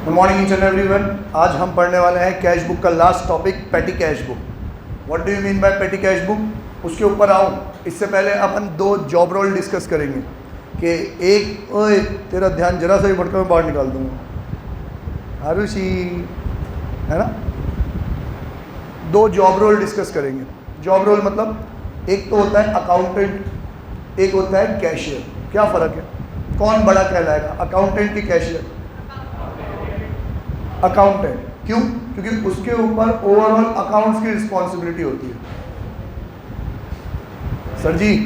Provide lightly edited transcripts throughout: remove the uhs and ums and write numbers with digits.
Good morning each and everyone. आज हम पढ़ने वाले हैं कैश बुक का लास्ट टॉपिक, पेटी cash book. What do you mean by पेटी कैश बुक? उसके ऊपर आऊँ इससे पहले अपन दो जॉब रोल डिस्कस करेंगे कि एक, ओए तेरा ध्यान जरा सा ही भटका मैं बाहर निकाल दूँगा, आरुषि, है ना। दो जॉब रोल डिस्कस करेंगे। जॉब रोल मतलब एक तो होता है अकाउंटेंट, एक होता है कैशियर। क्या फ़र्क है? कौन बड़ा कहलाएगा, अकाउंटेंट की कैशियर? अकाउंटेंट। क्यों? क्योंकि उसके ऊपर ओवरऑल अकाउंट्स की रिस्पॉन्सिबिलिटी होती है। सर जी,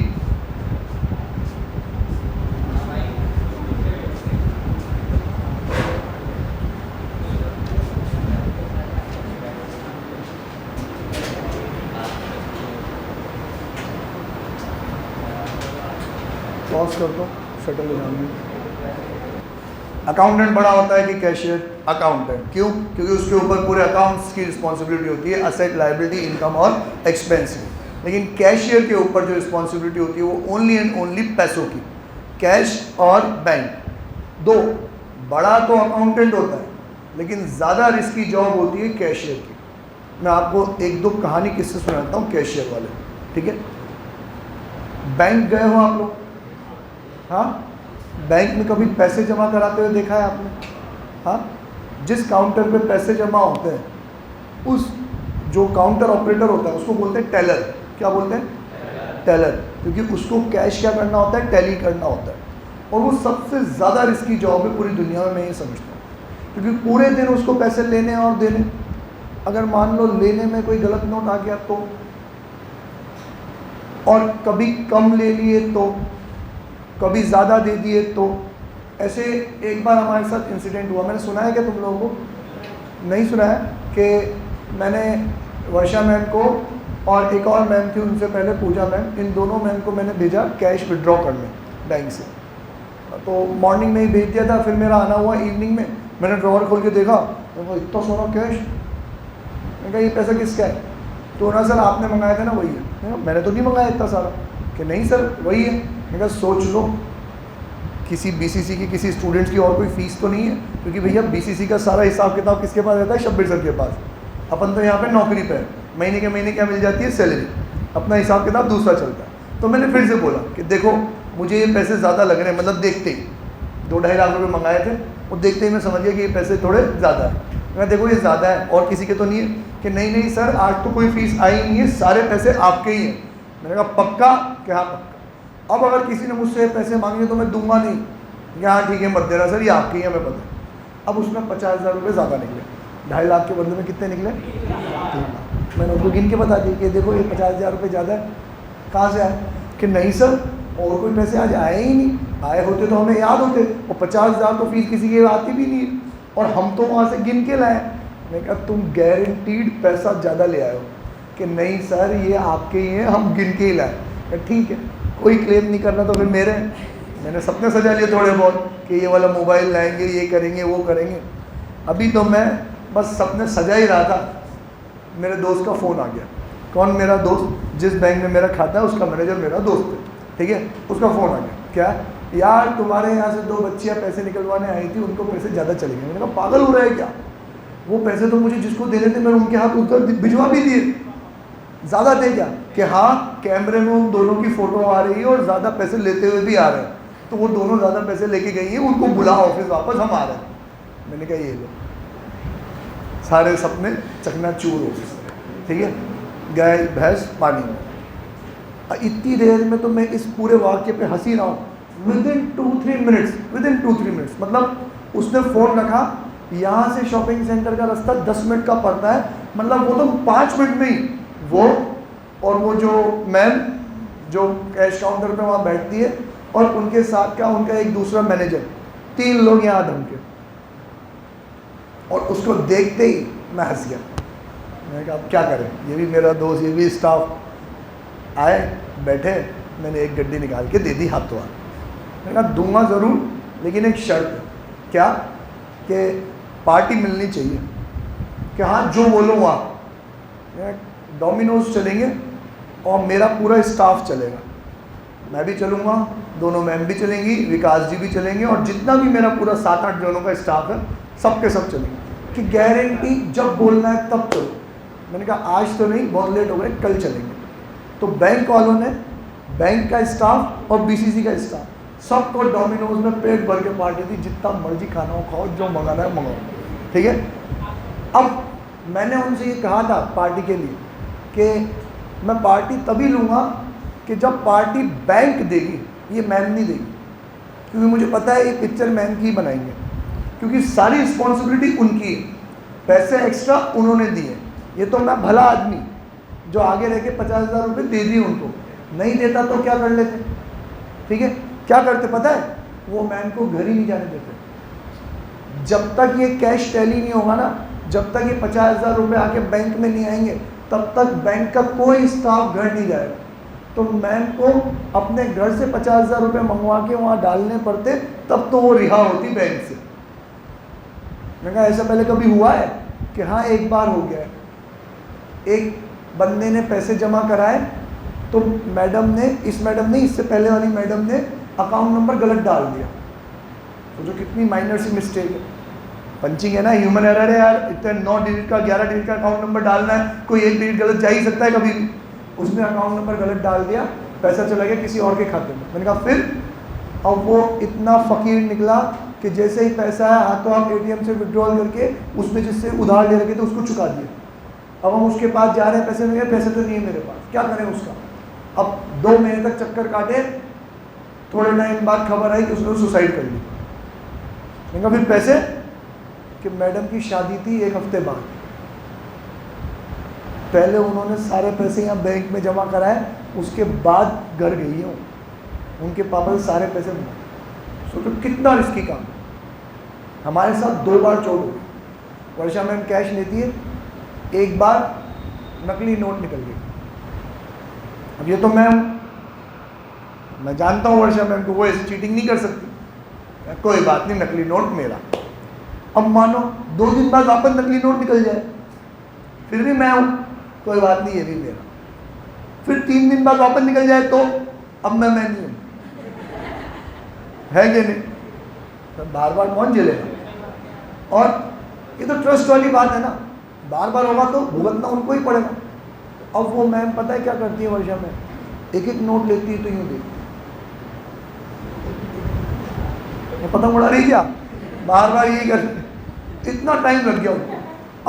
पॉज कर दो, शटल हो जाएंगे। अकाउंटेंट बड़ा होता है कि कैशियर? अकाउंटेंट। क्यों? क्योंकि उसके ऊपर पूरे अकाउंट्स की रिस्पॉन्सिबिलिटी होती है, असेट, लायबिलिटी, इनकम और एक्सपेंस की। लेकिन कैशियर के ऊपर जो रिस्पॉन्सिबिलिटी होती है वो ओनली एंड ओनली पैसों की, कैश और बैंक दो। बड़ा तो अकाउंटेंट होता है लेकिन ज़्यादा रिस्की जॉब होती है कैशियर की। मैं आपको एक दो कहानी किससे सुनाता हूँ कैशियर वाले, ठीक है। बैंक गए हो आप लोग? हाँ, बैंक में कभी पैसे जमा कराते हुए देखा है आपने? हाँ, जिस काउंटर पे पैसे जमा होते हैं उस जो काउंटर ऑपरेटर होता है उसको बोलते हैं टेलर। क्या बोलते हैं? टेलर। क्योंकि उसको कैश क्या करना होता है? टैली करना होता है। और वो सबसे ज़्यादा रिस्की जॉब है पूरी दुनिया में, मैं ये समझता हूँ। क्योंकि पूरे दिन उसको पैसे लेने और देने, अगर मान लो लेने में कोई गलत नोट आ गया तो, और कभी कम ले लिए तो, कभी ज़्यादा दे दिए तो। ऐसे एक बार हमारे साथ इंसिडेंट हुआ, मैंने सुना है क्या तुम लोगों को? नहीं सुना है कि मैंने वर्षा मैम को और एक और मैम थी उनसे पहले, पूजा मैम, इन दोनों मैम को मैंने भेजा कैश विड्रॉ करने बैंक से। तो मॉर्निंग में ही भेज दिया था, फिर मेरा आना हुआ इवनिंग में। मैंने ड्रॉवर खोल के देखा, तो इतना सोना कैश। मैंने कहा ये पैसा किसका है? तो ना सर आपने मंगाया था ना, वही है। मैंने तो नहीं मंगाया इतना सारा। कि नहीं सर वही है। मैंने कहा सोच लो, किसी बीसीसी की किसी स्टूडेंट्स की और कोई फ़ीस तो नहीं है? क्योंकि भैया बीसीसी का सारा हिसाब किताब किसके पास रहता है? शब्बीर सर के पास। अपन तो यहाँ पे नौकरी पे है, महीने के महीने क्या मिल जाती है? सैलरी। अपना हिसाब किताब दूसरा चलता है। तो मैंने फिर से बोला कि देखो मुझे ये पैसे ज़्यादा लग रहे हैं, मतलब देखते ही 2-2.5 लाख रुपये मंगाए थे और देखते ही मैं समझ गया कि ये पैसे थोड़े ज़्यादा है। मैं देखो ये ज़्यादा है और किसी के तो नहीं है? कि नहीं नहीं सर आज तो कोई फ़ीस आई नहीं है, सारे पैसे आपके ही हैं। मैंने कहा पक्का? कि हाँ पक्का। अब अगर किसी ने मुझसे पैसे मांगे तो मैं दूंगा नहीं। कि हाँ ठीक है मत देना सर, ये आपके ही है, मैं पता। अब उसमें 50,000 रुपये ज़्यादा निकले। 2.5 लाख के बदले में कितने निकले? 3 लाख। मैंने उनको गिन के बता दिया कि देखो ये 50,000 रुपये ज़्यादा है। कहाँ से आए? कि नहीं सर और कोई पैसे आज आए ही नहीं, आए होते तो हमें याद होते। और 50,000 तो फीस किसी की आती भी नहीं है और हम तो वहाँ से गिन के लाए। मैंने कहा तुम गारंटीड पैसा ज़्यादा ले आए हो? कि नहीं सर ये आपके ही हैं, हम गिन के ही लाए। ठीक है, कोई क्लेम नहीं करना तो फिर मेरे। मैंने सपने सजा लिए थोड़े बहुत कि ये वाला मोबाइल लाएंगे, ये करेंगे, वो करेंगे। अभी तो मैं बस सपने सजा ही रहा था, मेरे दोस्त का फ़ोन आ गया। कौन? मेरा दोस्त, जिस बैंक में मेरा खाता है उसका मैनेजर मेरा दोस्त है, ठीक है। उसका फ़ोन आ गया, क्या यार तुम्हारे यहाँ से 2 बच्चियाँ पैसे निकलवाने आई थी, उनको पैसे ज़्यादा चले गए। मैंने कहा पागल हो रहा है क्या? वो पैसे तो मुझे जिसको देने थे मैंने उनके हाथ उतर भिजवा भी दिए, ज़्यादा थे क्या? कि हाँ कैमरे में उन दोनों की फ़ोटो आ रही है और ज़्यादा पैसे लेते हुए भी आ रहे हैं, तो वो दोनों ज़्यादा पैसे लेके गई हैं, उनको बुला ऑफिस वापस, हम आ रहे हैं। मैंने कहा ये लो, सारे सपने चकनाचूर हो गए, ठीक है। गए भैंस पानी में। इतनी देर में तो मैं इस पूरे वाक्य पे हंसी रहा हूँ। विदिन 2-3 मिनट्स, मतलब उसने फ़ोन रखा, यहाँ से शॉपिंग सेंटर का रास्ता 10 मिनट का पड़ता है, मतलब वो तो 5 मिनट में ही वो और वो जो मैम जो कैश काउंटर पे वहाँ बैठती है और उनके साथ क्या उनका एक दूसरा मैनेजर, 3 लोग यहाँ धमके। और उसको देखते ही मैं हंस गया। मैंने कहा अब क्या करें, ये भी मेरा दोस्त, ये भी स्टाफ। आए बैठे, मैंने एक गड्डी निकाल के दे दी हाथ तो हाथ। मैंने कहा दूंगा ज़रूर लेकिन एक शर्त। क्या? कि पार्टी मिलनी चाहिए। कि हाँ जो बोलो वहाँ। डोमिनोज चलेंगे और मेरा पूरा स्टाफ चलेगा, मैं भी चलूँगा, दोनों मैम भी चलेंगी, विकास जी भी चलेंगे और जितना भी मेरा पूरा 7-8 जनों का स्टाफ है सबके सब चलेंगे कि गारंटी जब बोलना है तब चलो। मैंने कहा आज तो नहीं, बहुत लेट हो गए, कल चलेंगे। तो बैंक वालों ने, बैंक का स्टाफ और बीसीसी का स्टाफ, सबको डोमिनोज में पेट भर के पार्टी थी, जितना मर्जी खाना हो खाओ, जो मंगाना है मंगाओ, ठीक है। अब मैंने उनसे ये कहा था पार्टी के लिए कि मैं पार्टी तभी लूँगा कि जब पार्टी बैंक देगी, ये मैम नहीं देगी, क्योंकि मुझे पता है ये पिक्चर मैम की ही बनाएंगे, क्योंकि सारी रिस्पॉन्सिबिलिटी उनकी है, पैसे एक्स्ट्रा उन्होंने दिए। ये तो मैं भला आदमी जो आगे रह के 50,000 रुपये दे दिए उनको, नहीं देता तो क्या कर लेते, ठीक है। क्या करते पता है, वो मैम को घर ही नहीं जाने देते। जब तक ये कैश टैली नहीं होगा ना, जब तक ये 50,000 रुपये आके बैंक में नहीं आएंगे, तब तक बैंक का कोई स्टाफ घर नहीं जाएगा। तो मैम को अपने घर से 50,000 रुपये मंगवा के वहाँ डालने पड़ते, तब तो वो रिहा होती बैंक से। मैंने कहा ऐसा पहले कभी हुआ है कि हाँ, एक बार हो गया है। एक बंदे ने पैसे जमा कराए तो मैडम ने, इस मैडम ने, इससे पहले वाली मैडम ने अकाउंट नंबर गलत डाल दिया। तो जो कितनी माइनर सी मिस्टेक है, पंचिंग है ना, ह्यूमन एरर है यार। इतने 9 डिजिट का 11 डिजिट का अकाउंट नंबर डालना है, कोई एक डिजिट गलत जा ही सकता है कभी भी। उसने अकाउंट नंबर गलत डाल दिया, पैसा चला गया किसी और के खाते में। मैंने कहा फिर, अब वो इतना फ़कीर निकला कि जैसे ही पैसा है हाथों हाथ ATM से विड्रॉल करके उसमें जिससे उधार ले रखे थे उसको चुका दिया। अब हम उसके पास जा रहे हैं, पैसे नहीं है, पैसे तो नहीं है मेरे पास, क्या करें उसका। अब 2 महीने तक चक्कर काटे, थोड़े टाइम बाद खबर आई कि उसने सुसाइड कर ली। मैंने कहा फिर पैसे, कि मैडम की शादी थी 1 हफ्ते बाद, पहले उन्होंने सारे पैसे यहाँ बैंक में जमा कराए, उसके बाद घर गई है उनके पापा से सारे पैसे मिले। सोचो कितना रिस्की काम। हमारे साथ 2 बार चोट हुई। वर्षा मैम कैश लेती है, एक बार नकली नोट निकल गई। अब ये तो मैं जानता हूँ वर्षा मैम को, वो ऐसी चीटिंग नहीं कर सकती, कोई बात नहीं, नकली नोट मेरा। अब मानो 2 दिन बाद वापस नकली नोट निकल जाए, फिर भी मैं हूँ, कोई बात नहीं, ये भी मेरा। फिर 3 दिन बाद वापस निकल जाए तो अब मैं नहीं हूँ, है कि नहीं। तो बार बार कौन झेलेगा। और ये तो ट्रस्ट वाली बात है ना, बार बार होगा तो भुगतना उनको ही पड़ेगा। अब वो मैम पता है क्या करती है वर्षा में, एक एक नोट लेती है तो यूँ दे, पतंग उड़ा रही क्या, बार बार यही कर, इतना टाइम लग गया उनको।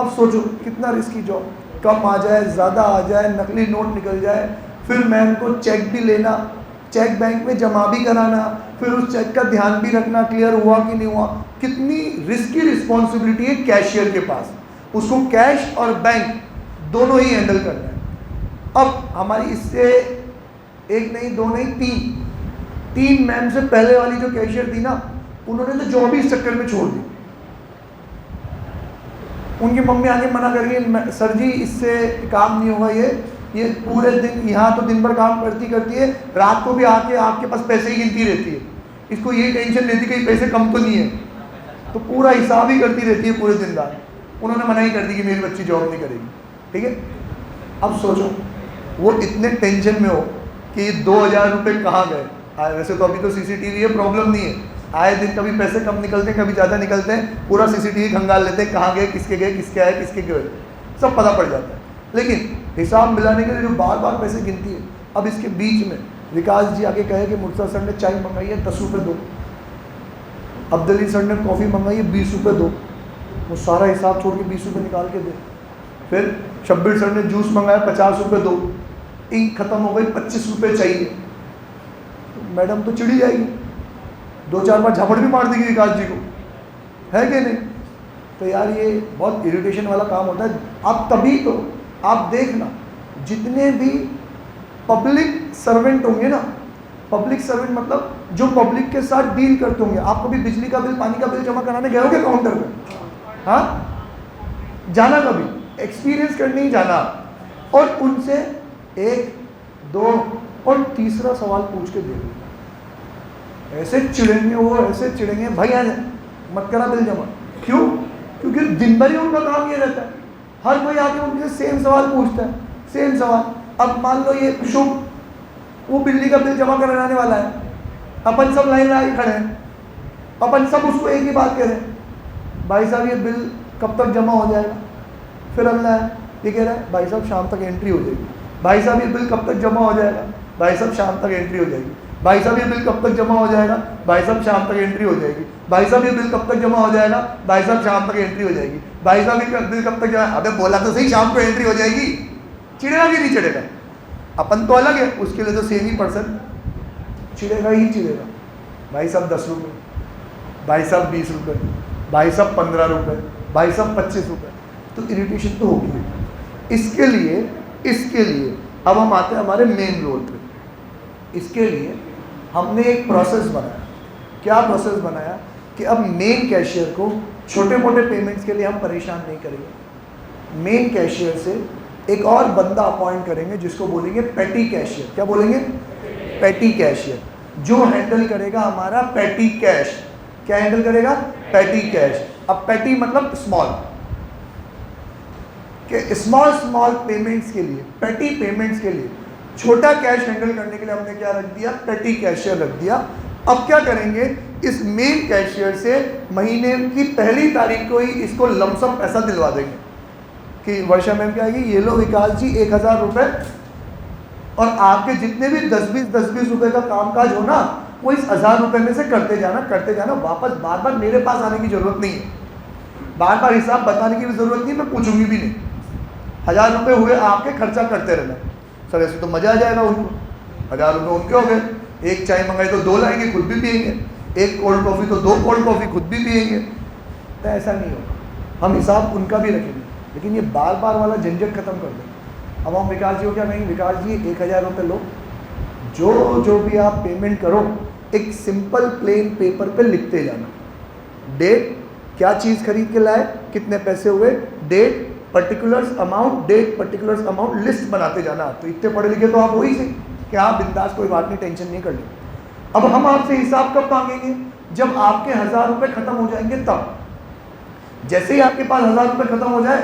अब सोचो कितना रिस्की जॉब, कम आ जाए, ज़्यादा आ जाए, नकली नोट निकल जाए, फिर मैम को चेक भी लेना, चेक बैंक में जमा भी कराना, फिर उस चेक का ध्यान भी रखना क्लियर हुआ कि नहीं हुआ। कितनी रिस्की रिस्पॉन्सिबिलिटी है कैशियर के पास, उसको कैश और बैंक दोनों ही हैंडल करना है। अब हमारी इससे एक नहीं, 2 नहीं, 3 मैम से पहले वाली जो कैशियर थी ना, उन्होंने तो जॉब ही इस चक्कर में छोड़ दी। उनकी मम्मी आके मना कर रही, सर जी इससे काम नहीं होगा, ये पूरे दिन यहाँ तो दिन भर काम करती है, रात को भी आके आपके पास पैसे ही गिनती रहती है, इसको ये टेंशन रहती है कि पैसे कम तो नहीं है, तो पूरा हिसाब ही करती रहती है पूरे दिन रात। उन्होंने मना ही कर दी कि मेरी बच्ची जॉब नहीं करेगी, ठीक है। अब सोचो वो इतने टेंशन में हो कि 2,000 रुपये कहाँ गए। वैसे तो अभी तो CCTV है, प्रॉब्लम नहीं है, आए दिन कभी पैसे कम निकलते हैं, कभी ज़्यादा निकलते हैं, पूरा CCTV खंगाल लेते हैं, कहाँ गए, किसके गए, किसके आए, किसके गए, सब पता पड़ जाता है। लेकिन हिसाब मिलाने के लिए जो बार बार पैसे गिनती है। अब इसके बीच में विकास जी आके कहे कि मुर्तज़ा सर ने चाय मंगाई है 10 रुपये दो, अब्दुल्ली सर ने कॉफ़ी मंगाई है 20 रुपये दो, वो सारा हिसाब छोड़ के 20 रुपये निकाल के दे। फिर शब्बीर सर ने जूस मंगाया 50 रुपये दो, इंक खत्म हो गई 25 रुपये चाहिए। तो मैडम तो चिड़ी जाएगी, 2-4 बार झापड़ भी मार देगी विकास जी को, है कि नहीं। तो यार ये बहुत इरिटेशन वाला काम होता है। अब तभी तो आप देखना जितने भी पब्लिक सर्वेंट होंगे ना, पब्लिक सर्वेंट मतलब जो पब्लिक के साथ डील करते होंगे, आप कभी बिजली का बिल, पानी का बिल जमा कराने गए होगे काउंटर पे, हाँ जाना, कभी एक्सपीरियंस करने ही जाना, और उनसे 1, 2 और तीसरा सवाल पूछ के देखो, ऐसे चिढ़ेंगे वो, ऐसे चिढ़ेंगे भाई आज मत करा बिल जमा। क्यों? क्योंकि दिन भर ही उनका काम ये रहता है, हर कोई आके उनसे सेम सवाल पूछता है, सेम सवाल। अब मान लो ये शुभ वो बिजली का बिल जमा कराने वाला है, अपन सब लाइन लगा के खड़े हैं, अपन सब उसको एक ही बात कह रहे हैं, भाई साहब ये बिल कब तक जमा हो जाएगा? फिर अगला है, ये कह रहा है भाई साहब शाम तक एंट्री हो जाएगी। भाई साहब ये बिल कब तक जमा हो जाएगा? भाई साहब शाम तक एंट्री हो जाएगी। भाई साहब ये बिल कब तक जमा हो जाएगा? भाई साहब शाम तक एंट्री हो जाएगी। भाई साहब ये बिल कब तक जमा हो जाएगा? भाई साहब शाम तक एंट्री हो जाएगी। भाई साहब ये बिल कब तक जमा? अबे बोला तो सही शाम को एंट्री हो जाएगी। चिढ़ेगा कि नहीं चिढ़ेगा? अपन तो अलग है, उसके लिए तो सेम ही पर्सन चिढ़ेगा ही चिढ़ेगा। भाई साहब 10 रुपये, भाई साहब 20 रुपये, भाई साहब 15 रुपये, भाई साहब 25 रुपये, तो इरिटेशन तो होगी। इसके लिए अब हम आते हैं हमारे मेन रोल पे। इसके लिए हमने एक प्रोसेस बनाया। क्या प्रोसेस बनाया कि अब मेन कैशियर को छोटे मोटे पेमेंट्स के लिए हम परेशान नहीं करेंगे। मेन कैशियर से एक और बंदा अपॉइंट करेंगे जिसको बोलेंगे पेटी कैशियर। क्या बोलेंगे? पेटी कैशियर, जो हैंडल करेगा हमारा पेटी कैश। क्या हैंडल करेगा? पेटी कैश। अब पेटी मतलब स्मॉल, कि स्मॉल पेमेंट्स के लिए, पेटी पेमेंट्स के लिए, छोटा कैश हैंडल करने के लिए हमने क्या रख दिया? पेटी कैशियर रख दिया। अब क्या करेंगे? इस मेन कैशियर से महीने की पहली तारीख को ही इसको लमसम पैसा दिलवा देंगे कि वर्षा मैम क्या आएगी, ये लो विकास जी 1000 रुपये, और आपके जितने भी 10-20 रुपये का कामकाज हो ना, वो इस 1000 रुपये में से करते जाना। वापस बार बार मेरे पास आने की ज़रूरत नहीं है, बार बार हिसाब बताने की भी ज़रूरत नहीं, मैं पूछूंगी भी नहीं। 1000 रुपये हुए आपके, खर्चा करते रहना। सर ऐसे तो मज़ा आ जाएगा उनको, 1000 रुपये उनके हो गए। एक चाय मंगाई तो 2 लाएंगे, खुद भी पियेंगे। एक कोल्ड कॉफ़ी तो 2 कोल्ड कॉफ़ी खुद भी पियेंगे। तो ऐसा नहीं होगा, हम हिसाब उनका भी रखेंगे, लेकिन ये बार बार वाला झंझट खत्म कर देंगे। अब हम विकास जी को क्या कहेंगे? विकास जी 1000 रुपये लो, जो भी आप पेमेंट करो एक सिंपल प्लेन पेपर पे लिखते जाना। डेट, क्या चीज़ खरीद के लाए, कितने पैसे हुए, date, particulars amount, date, particulars amount, list बनाते जाना। तो इतने पढ़े लिखे तो आप हो ही सही कि आप बिंदास, कोई बात नहीं, टेंशन नहीं कर ली। अब हम आपसे हिसाब कब मांगेंगे? जब आपके 1000 रुपये खत्म हो जाएंगे तब। जैसे ही आपके पास 1000 रुपये खत्म हो जाए,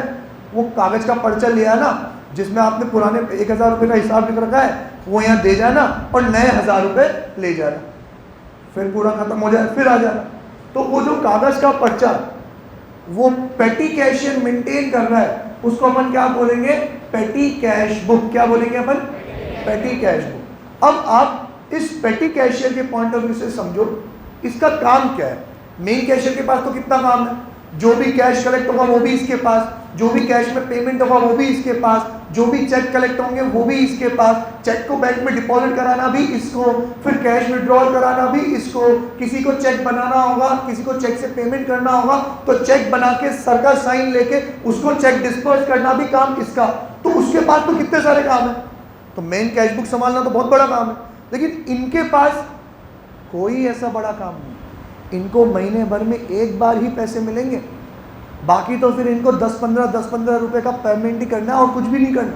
वो कागज़ का पर्चा ले आना जिसमें आपने पुराने 1000 रुपये का हिसाब लिख रखा है, वो यहाँ दे जाना और नए 1000 रुपये ले जाना। फिर पूरा खत्म हो जाए फिर आ जाना। तो वो जो कागज़ का पर्चा वो पेटी कैशियर मेंटेन कर रहा है, उसको अपन क्या बोलेंगे? पेटी कैश बुक। क्या बोलेंगे अपन? पेटी कैश बुक। अब आप इस पेटी कैशियर के पॉइंट ऑफ व्यू से समझो, इसका काम क्या है? मेन कैशियर के पास तो कितना काम है, जो भी कैश कलेक्ट होगा वो भी इसके पास, जो भी कैश में पेमेंट होगा वो भी इसके पास, जो भी चेक कलेक्ट होंगे वो भी इसके पास, चेक को बैंक में डिपॉजिट कराना भी इसको, फिर कैश विड्रॉल कराना भी इसको, किसी को चेक बनाना होगा, किसी को चेक से पेमेंट करना होगा तो चेक बना के सर का साइन लेके उसको चेक डिस्पर्स करना भी काम इसका। तो उसके पास तो कितने सारे काम है। तो मेन कैश बुक संभालना तो बहुत बड़ा काम है, लेकिन इनके पास कोई ऐसा बड़ा काम नहीं। इनको महीने भर में एक बार ही पैसे मिलेंगे, बाकी तो फिर इनको 10-15 रुपए का पेमेंट ही करना है और कुछ भी नहीं करना।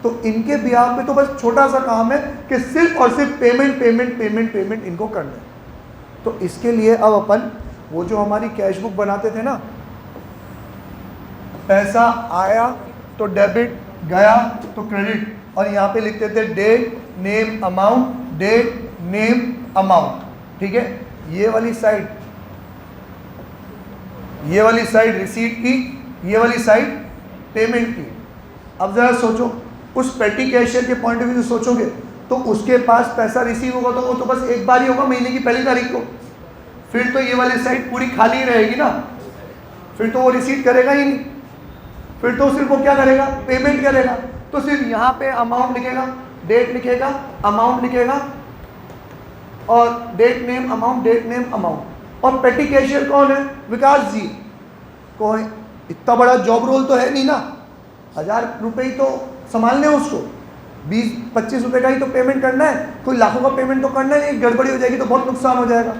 तो इनके बिहाफ पे तो बस छोटा सा काम है कि सिर्फ और सिर्फ पेमेंट इनको करना है। तो इसके लिए अब अपन वो जो हमारी कैश बुक बनाते थे ना, पैसा आया तो डेबिट, गया तो क्रेडिट, और यहाँ पे लिखते थे date name amount, date name amount. ठीक है, ये वाली साइड रिसीट की, ये वाली साइड पेमेंट की। अब ज़रा सोचो, उस पेटी कैशियर के पॉइंट ऑफ व्यू से सोचोगे तो उसके पास पैसा रिसीव होगा तो वो तो बस एक बार ही होगा, महीने की पहली तारीख को। फिर तो ये वाली साइड पूरी खाली रहेगी ना, फिर तो वो रिसीट करेगा ही नहीं, फिर तो सिर्फ वो क्या करेगा? पेमेंट करेगा। तो सिर्फ यहाँ पे अमाउंट लिखेगा, डेट लिखेगा, अमाउंट लिखेगा, और date name amount, date name amount. और पेटी कैशियर कौन है? विकास जी। कौन? इतना बड़ा जॉब रोल तो है नहीं ना, 1000 रुपये ही तो संभालने हैं उसको, 20-25 रुपये का ही तो पेमेंट करना है, कोई लाखों का पेमेंट तो करना है। गड़बड़ी हो जाएगी तो बहुत नुकसान हो जाएगा।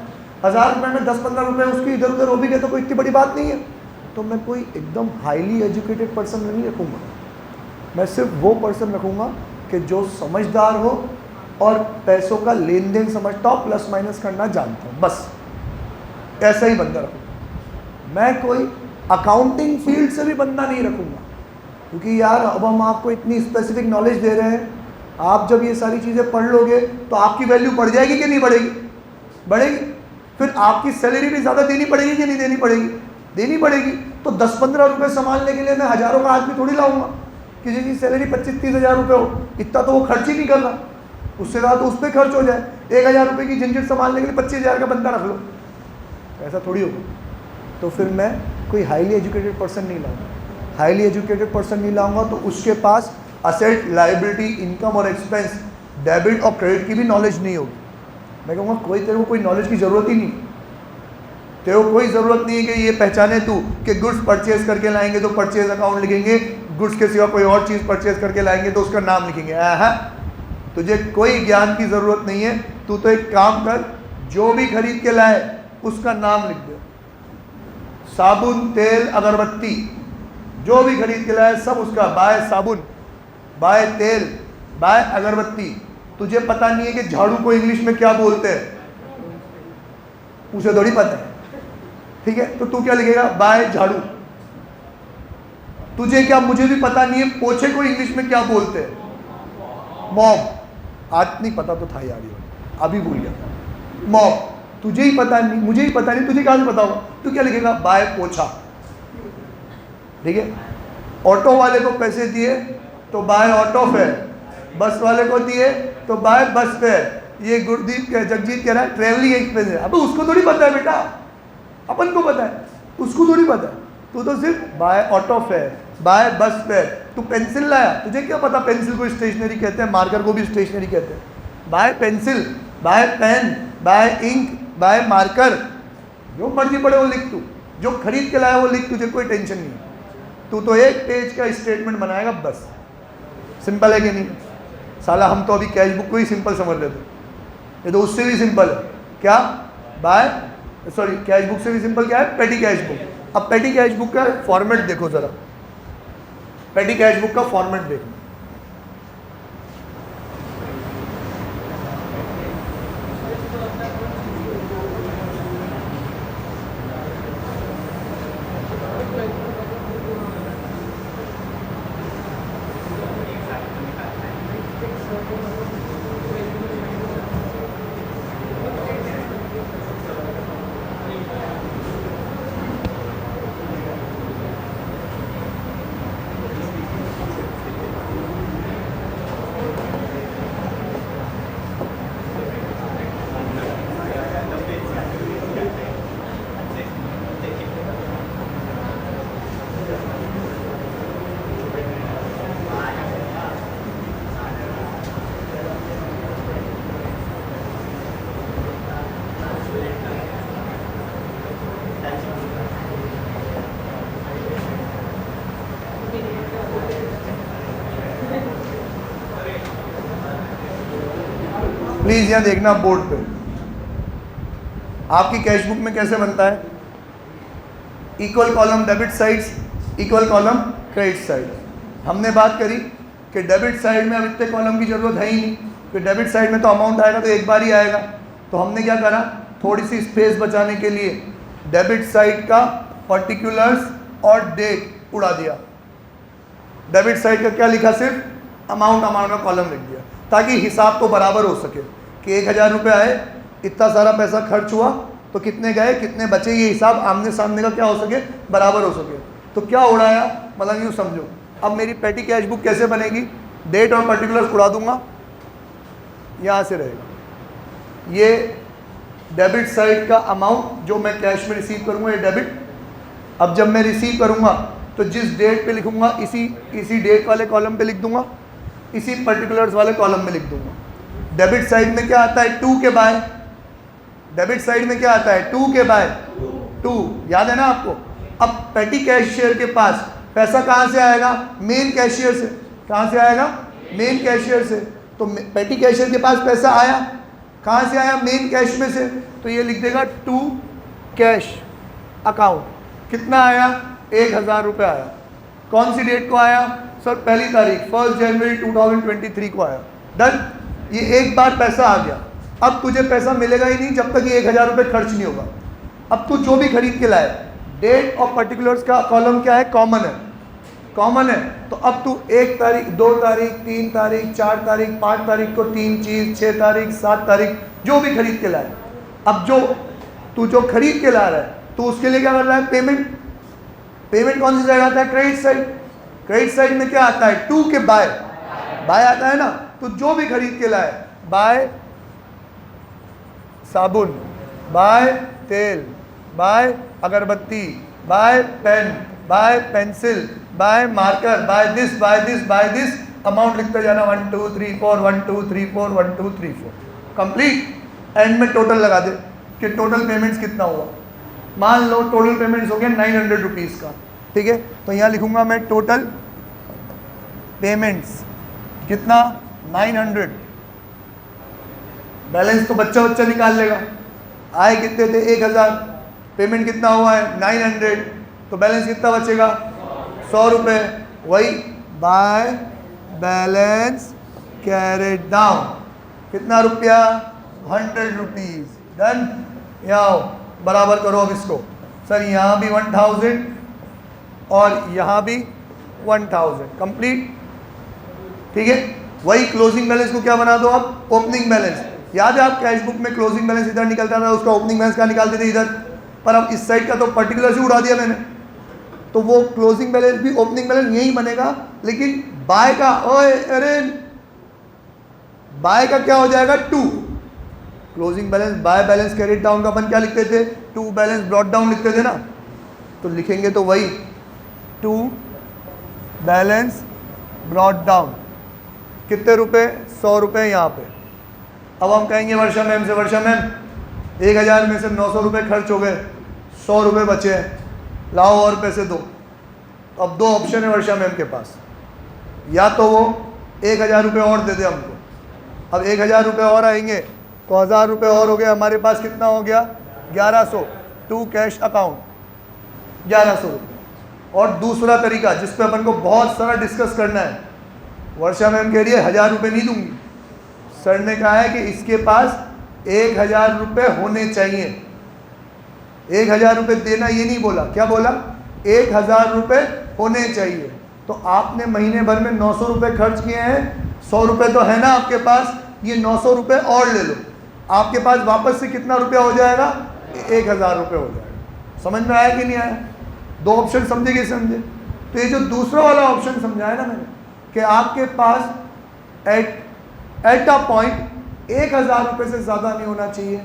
1000 रुपये में 10-15 रुपये उसकी इधर उधर हो भी गए तो कोई इतनी बड़ी बात नहीं है। तो मैं कोई एकदम हाईली एजुकेटेड पर्सन नहीं रखूँगा, मैं सिर्फ वो पर्सन रखूँगा कि जो समझदार हो और पैसों का लेन देन समझता हो, प्लस माइनस करना जानता हूँ, बस ऐसा ही बंदा रखूँगा। मैं कोई अकाउंटिंग फील्ड से भी बंदा नहीं रखूँगा, क्योंकि यार अब हम आपको इतनी स्पेसिफिक नॉलेज दे रहे हैं, आप जब ये सारी चीज़ें पढ़ लोगे तो आपकी वैल्यू बढ़ जाएगी कि नहीं बढ़ेगी? बढ़ेगी। फिर आपकी सैलरी भी ज़्यादा देनी पड़ेगी कि नहीं देनी पड़ेगी? देनी पड़ेगी। तो 10-15 रुपये संभालने के लिए मैं हज़ारों का आदमी थोड़ी लाऊंगा कि जिसकी सैलरी 25-30 हज़ार रुपये हो, इतना तो वो खर्च ही नहीं कर रहा, उससे ज़्यादा तो उस पर खर्च हो जाए। 1,000 रुपये की झंझट संभालने के लिए 25,000 का बंदा रख लो, ऐसा थोड़ी होगा। तो फिर मैं कोई हाईली एजुकेटेड पर्सन नहीं लाऊंगा। हाईली एजुकेटेड पर्सन नहीं लाऊंगा तो उसके पास असेट, लायबिलिटी, इनकम और एक्सपेंस, डेबिट और क्रेडिट की भी नॉलेज नहीं होगी। मैं कहूँगा तेरे को कोई नॉलेज की ज़रूरत ही नहीं, तेरे को कोई ज़रूरत नहीं है कि ये पहचाने तू कि गुड्स परचेज करके लाएंगे तो परचेज अकाउंट लिखेंगे, गुड्स के सिवा कोई और चीज़ परचेज करके लाएंगे तो उसका नाम लिखेंगे। हाँ, तुझे कोई ज्ञान की ज़रूरत नहीं है। तू तो एक काम कर, जो भी खरीद के लाए उसका नाम लिख दे। साबुन, तेल, अगरबत्ती, जो भी खरीद के लाए सब उसका, बाय साबुन, बाय तेल, बाय अगरबत्ती। तुझे पता नहीं है कि झाड़ू को इंग्लिश में क्या बोलते हैं, उसे थोड़ी पता है, ठीक है। तो तू क्या लिखेगा? बाय झाड़ू। तुझे क्या, मुझे भी पता नहीं है पोछे को इंग्लिश में क्या बोलते हैं, मॉप। आज नहीं पता तो था यार, ये अभी भूल गया। मॉप तुझे ही पता नहीं, मुझे ही पता नहीं, तुझे कहाँ से पता होगा? तू क्या लिखेगा? बाय पोछा, ठीक है। ऑटो वाले को पैसे दिए तो बाय ऑटो फेयर, बस वाले को दिए तो बाय बस फेयर। ये गुरदीप के जगजीत कह रहा है ट्रेवलिंग एक्सपेंस है। अबे उसको थोड़ी पता है बेटा, अपन को पता है, उसको थोड़ी पता है। तू तो सिर्फ by auto fare, by bus fare. तू पेंसिल लाया, तुझे क्या पता पेंसिल को स्टेशनरी कहते हैं, मार्कर को भी स्टेशनरी कहते हैं। By pencil, by pen, by ink, by marker, जो मर्जी पड़े वो लिख, तू जो खरीद के लाया वो लिख, तुझे कोई टेंशन नहीं है। तू तो एक पेज का स्टेटमेंट बनाएगा बस। सिंपल है कि नहीं? साला हम तो अभी कैश बुक को ही सिंपल समझ लेते, ये तो उससे भी सिंपल है। क्या? कैश बुक से भी सिंपल क्या है? पेटी कैश बुक। अब पेटी कैश बुक का फॉर्मेट देखो जरा, पेटी कैश बुक का फॉर्मेट देखो। प्लीज यहाँ देखना बोर्ड पे, आपकी कैश बुक में कैसे बनता है? Equal column debit sides, equal column credit side. हमने बात करी कि डेबिट साइड में अब इतने कॉलम की जरूरत है ही नहीं, कि डेबिट साइड में तो अमाउंट आएगा तो एक बार ही आएगा। तो हमने क्या करा, थोड़ी सी स्पेस बचाने के लिए डेबिट साइड का पर्टिकुलर्स और डेट उड़ा दिया। डेबिट साइड का क्या लिखा? सिर्फ अमाउंट का कॉलम लिख दिया, ताकि हिसाब तो बराबर हो सके कि 1,000 रुपये आए, इतना सारा पैसा खर्च हुआ तो कितने गए कितने बचे, ये हिसाब आमने सामने का क्या हो सके, बराबर हो सके। तो क्या उड़ाया, मतलब यूँ समझो, अब मेरी पेटी कैश बुक कैसे बनेगी? डेट और पर्टिकुलर्स उड़ा दूंगा, यहाँ से रहेगा ये डेबिट साइड का अमाउंट जो मैं कैश में रिसीव करूँगा, ये डेबिट। अब जब मैं रिसीव करूँगा तो जिस डेट पे लिखूँगा इसी डेट वाले कॉलम पे लिख दूंगा, इसी पर्टिकुलर्स वाले कॉलम में लिख दूंगा। डेबिट साइड में क्या आता है? टू के बाय। डेबिट साइड में क्या आता है? टू के बाय, टू, याद है ना आपको? अब पेटी कैशियर के पास पैसा कहाँ से आएगा? मेन कैशियर से। कहाँ से आएगा? मेन कैशियर से। तो पेटी कैशियर के पास पैसा आया, कहाँ से आया? मेन कैश में से। तो ये लिख देगा टू कैश अकाउंट। कितना आया? 1,000 रुपये आया। कौन सी डेट को आया? सर पहली तारीख 1 जनवरी 2023 को आया। डन। ये एक बार पैसा आ गया। अब तुझे पैसा मिलेगा ही नहीं जब तक ये 1,000 रुपये खर्च नहीं होगा। अब तू जो भी खरीद के लाए, डेट और पर्टिकुलर्स का कॉलम क्या है? कॉमन है, कॉमन है। तो अब तू 1 तारीख, 2 तारीख, 3 तारीख, 4 तारीख, 5 तारीख को 3 चीज़, 6 तारीख, 7 तारीख, जो भी खरीद के लाए, अब जो तू जो खरीद के ला रहा है तो उसके लिए क्या कर रहा है? पेमेंट। पेमेंट कौन सी साइड आता है? Credit side. क्रेडिट साइड में क्या आता है? टू के बाय, बाय आता है ना। तो जो भी खरीद के लाए, बाय साबुन, बाय तेल, बाय अगरबत्ती, by pen, by pencil, by marker, by this by this by this, amount लिखते जाना 1 2 3 4 1 2 3 4 1 2 3 4 कंप्लीट। एंड में टोटल लगा दे कि टोटल पेमेंट्स कितना हुआ। मान लो टोटल पेमेंट्स हो गया 900 रुपीज़ का, ठीक है। तो यहाँ लिखूंगा मैं टोटल पेमेंट्स कितना? 900। बैलेंस तो बच्चा बच्चा निकाल लेगा। आए कितने थे? 1000। पेमेंट कितना हुआ है? 900। तो बैलेंस कितना बचेगा? 100 रुपये। वही बाय बैलेंस कैरेड डाउन, कितना रुपया? 100 रुपीज़। डन। यहाँ बराबर करो अब इसको। सर यहाँ भी 1000 और यहाँ भी 1000, कंप्लीट, ठीक है। वही क्लोजिंग बैलेंस को क्या बना दो आप? Opening balance. याद है आप कैश बुक में क्लोजिंग बैलेंस इधर निकलता था, उसका ओपनिंग बैलेंस का निकालते थे इधर, पर अब इस साइड का तो पर्टिकुलर से उड़ा दिया मैंने, तो वो क्लोजिंग बैलेंस भी ओपनिंग बैलेंस यही बनेगा। लेकिन बाय का, ओए अरे बाय का क्या हो जाएगा? 2। Closing balance by balance carried down का अपन क्या लिखते थे? 2 बैलेंस ब्रॉट डाउन लिखते थे ना। तो लिखेंगे तो वही 2 बैलेंस ब्रॉट डाउन, कितने रुपए? 100 रुपये यहाँ पे। अब हम कहेंगे वर्षा मैम से, वर्षा मैम 1000 में से 900 रुपये खर्च हो गए, 100 रुपये बचे हैं, लाओ और पैसे दो। अब दो ऑप्शन है वर्षा मैम के पास, या तो वो 1000 रुपये और दे दे हमको। अब 1000 रुपये और आएंगे तो 1000 रुपये और हो गए, हमारे पास कितना हो गया? 1100। टू कैश अकाउंट 1100 रुपये। और दूसरा तरीका जिस पे अपन को बहुत सारा डिस्कस करना है, वर्षा मैम कह रही है 1000 रुपये नहीं दूंगी। सर ने कहा है कि इसके पास 1000 रुपये होने चाहिए। 1000 रुपये देना ये नहीं बोला, क्या बोला? 1000 रुपये होने चाहिए। तो आपने महीने भर में 900 रुपये खर्च किए हैं, 100 रुपये तो है ना आपके पास, ये 900 रुपये और ले लो, आपके पास वापस से कितना रुपया हो जाएगा? 1000 रुपये हो जाएगा। समझ में आया कि नहीं आया? दो ऑप्शन समझे कि समझे? तो ये जो दूसरा वाला ऑप्शन समझाया ना मैंने, कि आपके पास एट अ पॉइंट 1000 रुपये से ज़्यादा नहीं होना चाहिए।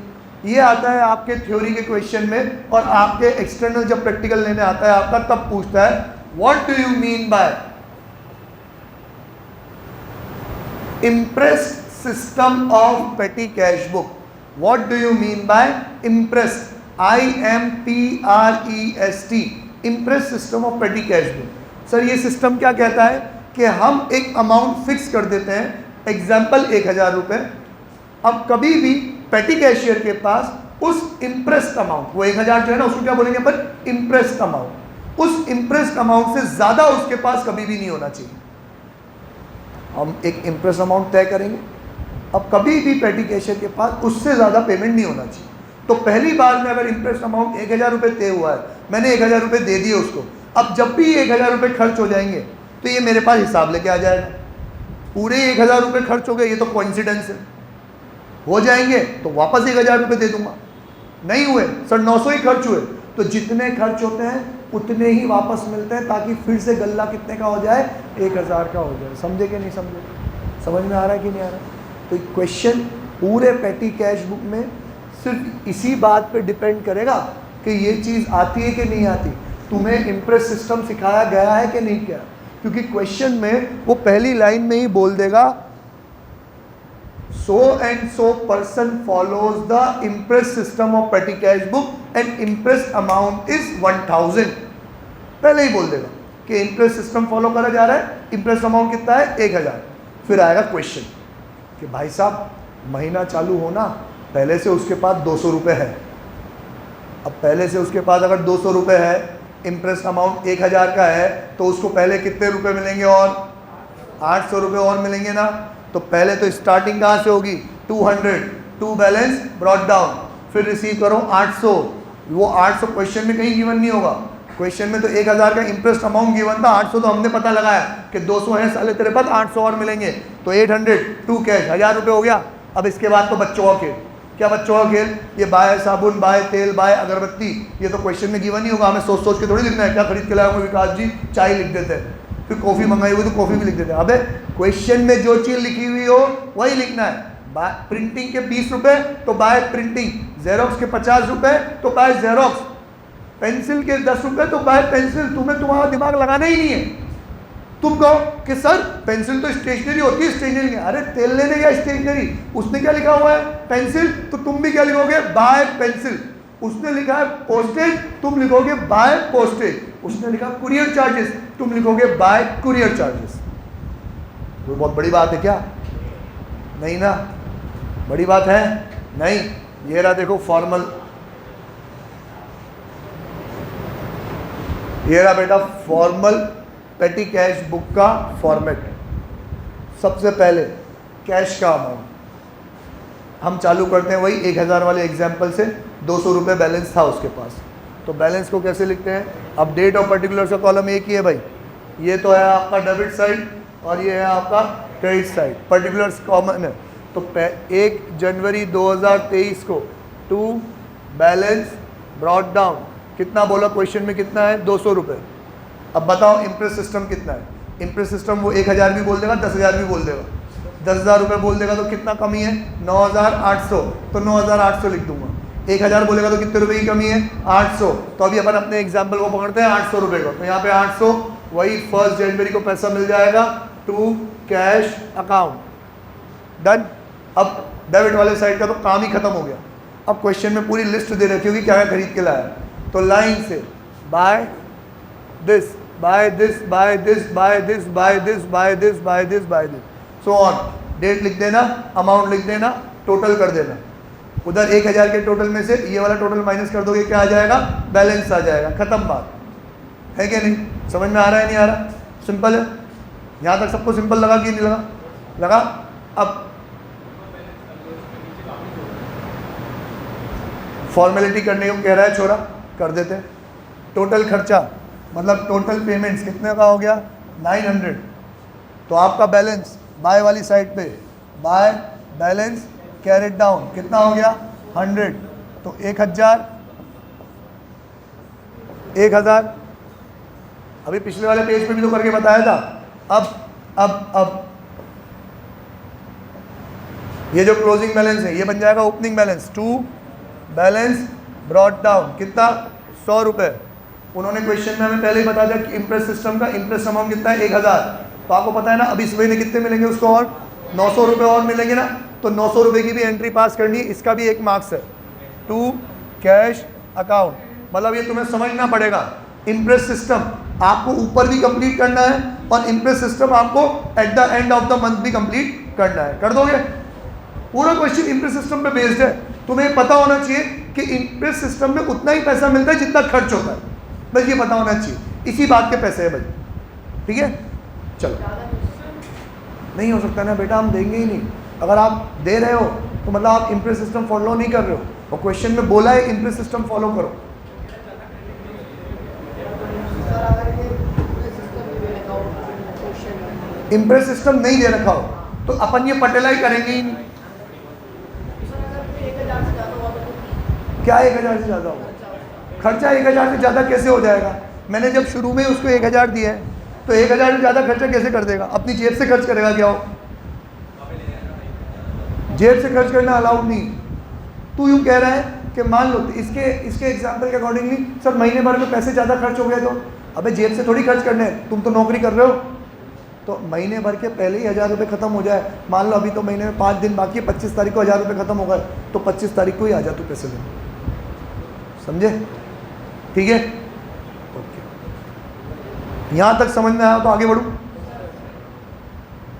ये आता है आपके थ्योरी के क्वेश्चन में, और आपके एक्सटर्नल जब प्रैक्टिकल लेने आता है आपका, तब पूछता है what do you mean by impressed system of petty cash book. What do you mean by impressed, IMPREST, impressed system of petty cash book. Sir ये सिस्टम क्या कहता है कि हम एक अमाउंट फिक्स कर देते हैं, एग्जाम्पल 1000 रुपये। अब कभी भी पेटी कैशियर के पास उस इम्प्रेस्ड अमाउंट, वो 1000 जो है ना, उसको क्या बोलेंगे अपन? Imprest amount. उस इम्प्रेस्ड अमाउंट से ज़्यादा उसके पास कभी भी नहीं होना चाहिए। हम एक इम्प्रेस्ड अमाउंट तय करेंगे, अब कभी भी पेटी कैशियर के पास उससे ज़्यादा पेमेंट नहीं होना चाहिए। तो पहली बार में अगर इम्प्रेस्ड अमाउंट 1000 रुपये तय हुआ है, मैंने 1000 रुपये दे दिए उसको, अब जब भी 1000 रुपये खर्च हो जाएंगे तो ये मेरे पास हिसाब लेके आ जाएगा। पूरे 1000 रुपये खर्च हो गए, ये तो कोइंसिडेंस है, हो जाएंगे तो वापस 1000 रुपये दे दूंगा। नहीं हुए सर 900 ही खर्च हुए, तो जितने खर्च होते हैं उतने ही वापस मिलते हैं, ताकि फिर से गल्ला कितने का हो जाए? 1000 का हो जाए। समझे कि नहीं समझे? समझ में आ रहा है कि नहीं आ रहा? तो क्वेश्चन पूरे पेटी कैश बुक में सिर्फ इसी बात पे डिपेंड करेगा कि ये चीज़ आती है कि नहीं आती, तुम्हें इम्प्रेस सिस्टम सिखाया गया है कि नहीं किया। क्योंकि क्वेश्चन में वो पहली लाइन में ही बोल देगा so and so person follows the impress system of petty cash book and impress amount is 1000। पहले ही बोल देगा कि impress सिस्टम फॉलो करा जा रहा है, impress अमाउंट कितना है? 1000। फिर आएगा क्वेश्चन कि भाई साहब महीना चालू होना, पहले से उसके पास 200 रुपये है। अब पहले से उसके पास अगर 200 रुपये है, इम्प्रेस अमाउंट 1000 का है, तो उसको पहले कितने रुपए मिलेंगे? और 800 रुपये और मिलेंगे ना। तो पहले तो स्टार्टिंग कहाँ से होगी? 200, 2 बैलेंस ब्रॉट डाउन, फिर रिसीव करो 800। वो 800 क्वेश्चन में कहीं गिवन नहीं होगा। क्वेश्चन में तो 1000 का इंटरेस्ट अमाउंट गिवन था, 800 तो हमने पता लगाया कि 200 है, साले तेरे पास 800 और मिलेंगे, तो 800 टू कैश 1000 रुपये हो गया। अब इसके बाद तो बच्चों का खेल, क्या बच्चों का खेल? ये बाय साबुन, बाय तेल, बाय अगरबत्ती, ये तो क्वेश्चन में गिवन नहीं होगा, हमें सोच सोच के थोड़ी लिखना है। क्या खरीद के लाया हूँ विकास जी? चाय लिख देते हैं। फिर कॉफ़ी मंगाई हुई तो कॉफ़ी भी लिख देते हैं। अबे क्वेश्चन में जो चीज़ लिखी हुई हो वही लिखना है। प्रिंटिंग के 20 रुपये तो बाय प्रिंटिंग, जेरोक्स के 50 रुपये तो बाय जेरोक्स, पेंसिल के 10 रुपये तो बाय पेंसिल। तुम्हें तुम्हारा दिमाग लगाना ही नहीं है। तुम कहो कि सर पेंसिल तो स्टेशनरी होती है, स्टेशनरी है। अरे तेल लेने गया स्टेशनरी, उसने क्या लिखा हुआ है? पेंसिल। तो तुम भी क्या लिखोगे? By pencil. उसने लिखा है पोस्टेज, तुम लिखोगे बाय पोस्टेज। उसने लिखा कुरियर चार्जेस, तुम लिखोगे बाय कुरियर चार्जेस। कोई बहुत बड़ी बात है क्या? नहीं ना, बड़ी बात है नहीं। ये रहा देखो फॉर्मल, ये रहा बेटा फॉर्मल पेटी कैश बुक का फॉर्मेट। सबसे पहले कैश का अमाउंट हम चालू करते हैं वही 1000 वाले एग्जाम्पल से। 200 रुपये बैलेंस था उसके पास, तो बैलेंस को कैसे लिखते हैं? अब डेट और पर्टिकुलर का कॉलम एक ही है भाई। ये तो है आपका डेबिट साइड और ये है आपका क्रेडिट साइड। पर्टिकुलर्स कॉमन है, तो 1 जनवरी 2023 को टू बैलेंस ब्रॉट डाउन कितना बोला क्वेश्चन में? कितना है? 200 रुपये। अब बताओ इंप्रेस सिस्टम कितना है? इंप्रेस सिस्टम वो 1000 भी बोल देगा, 10,000 भी बोल देगा। 10,000 रुपये बोल देगा तो कितना कमी है? 9,800, तो 9,800 लिख दूंगा। 1000 बोलेगा तो कितने रुपए की कमी है? 800। तो अभी अपन अपने एग्जाम्पल को पकड़ते हैं 800 रुपये को। तो यहाँ पे 800 वही 1 जनवरी को पैसा मिल जाएगा टू कैश अकाउंट। डन। अब डेबिट वाले साइड का तो काम ही खत्म हो गया। अब क्वेश्चन में पूरी लिस्ट दे रखी होगी क्या क्या खरीद के लाया, तो लाइन से by this, by this, by this, by this, by this, by this, by this, by this, so on. Date लिख देना, अमाउंट लिख देना, टोटल कर देना। उधर 1000 के टोटल में से ये वाला टोटल माइनस कर दोगे, क्या आ जाएगा? बैलेंस आ जाएगा। खत्म बात है क्या? नहीं समझ में आ रहा है? नहीं आ रहा? सिंपल है। यहाँ तक सबको सिंपल लगा कि नहीं लगा? लगा। अब फॉर्मेलिटी करने को कह रहा है छोरा, कर देते हैं। टोटल खर्चा मतलब टोटल पेमेंट्स कितने का हो गया? 900। तो आपका बैलेंस बाय वाली साइड पे, बाय बैलेंस कैरेट डाउन कितना हो गया? 100। तो 1000 अभी पिछले वाले पेज पे भी तो करके बताया था। अब ये जो क्लोजिंग बैलेंस है ये बन जाएगा opening balance to balance brought down कितना? 100 रुपये। उन्होंने क्वेश्चन में हमें पहले ही बता दिया कि इंप्रेस सिस्टम का इंप्रेस अमाउंट कितना है? 1000। तो आपको पता है ना अभी इस महीने कितने मिलेंगे उसको? और 900 रुपये और मिलेंगे ना। तो 900 रुपये की भी एंट्री पास करनी है, इसका भी एक मार्क्स है टू कैश अकाउंट। मतलब ये तुम्हें समझना पड़ेगा, इंप्रेस सिस्टम आपको ऊपर भी कंप्लीट करना है और इंप्रेस सिस्टम आपको at the end of the month भी कंप्लीट करना है। कर दोगे? पूरा क्वेश्चन इंप्रेस सिस्टम पे बेस्ड है। तुम्हें पता होना चाहिए कि इंप्रेस सिस्टम में उतना ही पैसा मिलता है जितना खर्च होता है, बस ये पता होना चाहिए। इसी बात के पैसे है भाई, ठीक है? चलो, नहीं हो सकता ना बेटा, हम देंगे ही नहीं। अगर आप दे रहे हो तो मतलब आप इंप्रेस सिस्टम फॉलो नहीं कर रहे हो, और क्वेश्चन में बोला है इंप्रेस सिस्टम फॉलो करो। इंप्रेस सिस्टम नहीं दे रखा हो तो अपन ये पटेला ही करेंगे ही नहीं। क्या 1000 से ज़्यादा होगा? खर्चा 1000 से ज़्यादा कैसे हो जाएगा? मैंने जब शुरू में उसको 1000 दिया है तो 1000 से ज़्यादा खर्चा कैसे कर देगा? अपनी जेब से खर्च करेगा क्या हो? जेब से खर्च करना अलाउड नहीं। तू यूँ कह रहा है कि मान लो इसके एग्जाम्पल के अकॉर्डिंगली सर महीने भर में पैसे ज़्यादा खर्च हो गए तो अबे जेब से थोड़ी खर्च करने हैं, तुम तो नौकरी कर रहे हो। तो महीने भर के पहले ही 1000 रुपये खत्म हो जाए। मान लो अभी तो महीने में 5 दिन बाकी है, 25 तारीख को 1000 रुपये खत्म हो गए तो 25 तारीख को ही आ जा तू पैसे लेने। समझे? ठीक है, ओके। यहाँ तक समझ में आया तो आगे बढ़ूँ।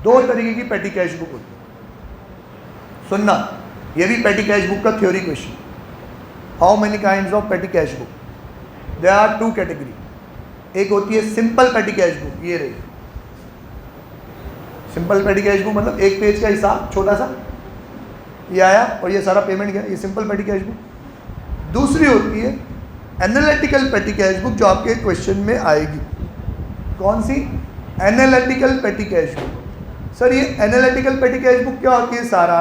2 तरीके की पेटी कैश बुक होती है। सुनना, ये भी पेटी कैश बुक का theory question. How many kinds of petty cash book? There are 2 category. एक होती है सिंपल पेटी कैश बुक, ये रही सिंपल पेटी कैश बुक, मतलब एक पेज का हिसाब छोटा सा, ये आया और ये सारा पेमेंट गया, ये सिंपल पेटी कैश बुक। दूसरी होती है एनालिटिकल पेटी कैश बुक, जो आपके क्वेश्चन में आएगी। कौन सी? Analytical petty cash book. Sir ये एनालिटिकल पेटी कैश बुक क्या होती है? सारा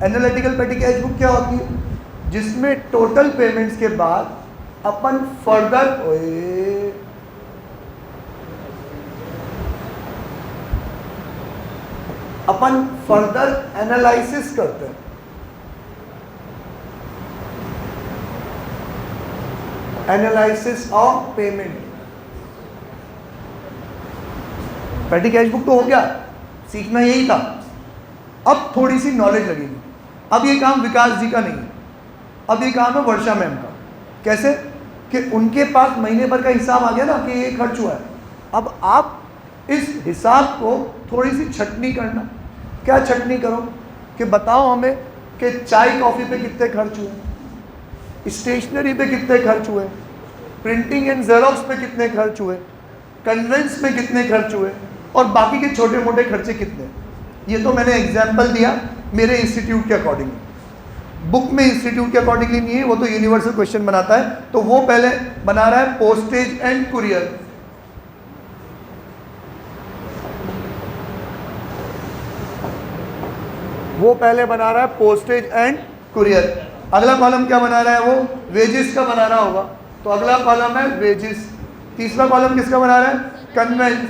एनालिटिकल पेटी कैश बुक क्या होती है? जिसमें टोटल पेमेंट्स के बाद अपन फर्दर एनालिसिस करते हैं। Analysis of payment. पेटी कैश बुक तो हो गया, सीखना यही था। अब थोड़ी सी नॉलेज लगेगी। अब ये काम विकास जी का नहीं है, अब ये काम है वर्षा मैम का। कैसे कि उनके पास महीने भर का हिसाब आ गया ना कि ये खर्च हुआ है। अब आप इस हिसाब को थोड़ी सी छटनी करना। क्या छटनी करो कि बताओ हमें कि चाय कॉफ़ी पे कितने खर्च हुए, स्टेशनरी पे कितने खर्च हुए, प्रिंटिंग एंड जेरोक्स पे कितने खर्च हुए, कन्वेंस में कितने खर्च हुए, और बाकी के छोटे मोटे खर्चे कितने। ये तो मैंने एग्जाम्पल दिया मेरे इंस्टीट्यूट के अकॉर्डिंग। बुक में इंस्टीट्यूट के अकॉर्डिंगली नहीं है, वो तो यूनिवर्सल क्वेश्चन बनाता है। तो वो पहले बना रहा है पोस्टेज एंड कुरियर। वो पहले बना रहा है पोस्टेज एंड कुरियर। अगला कॉलम क्या बना रहा है? वो वेजेस का बना रहा होगा, तो अगला कॉलम है वेजेस। तीसरा कॉलम किसका बना रहा है? कन्वेंस।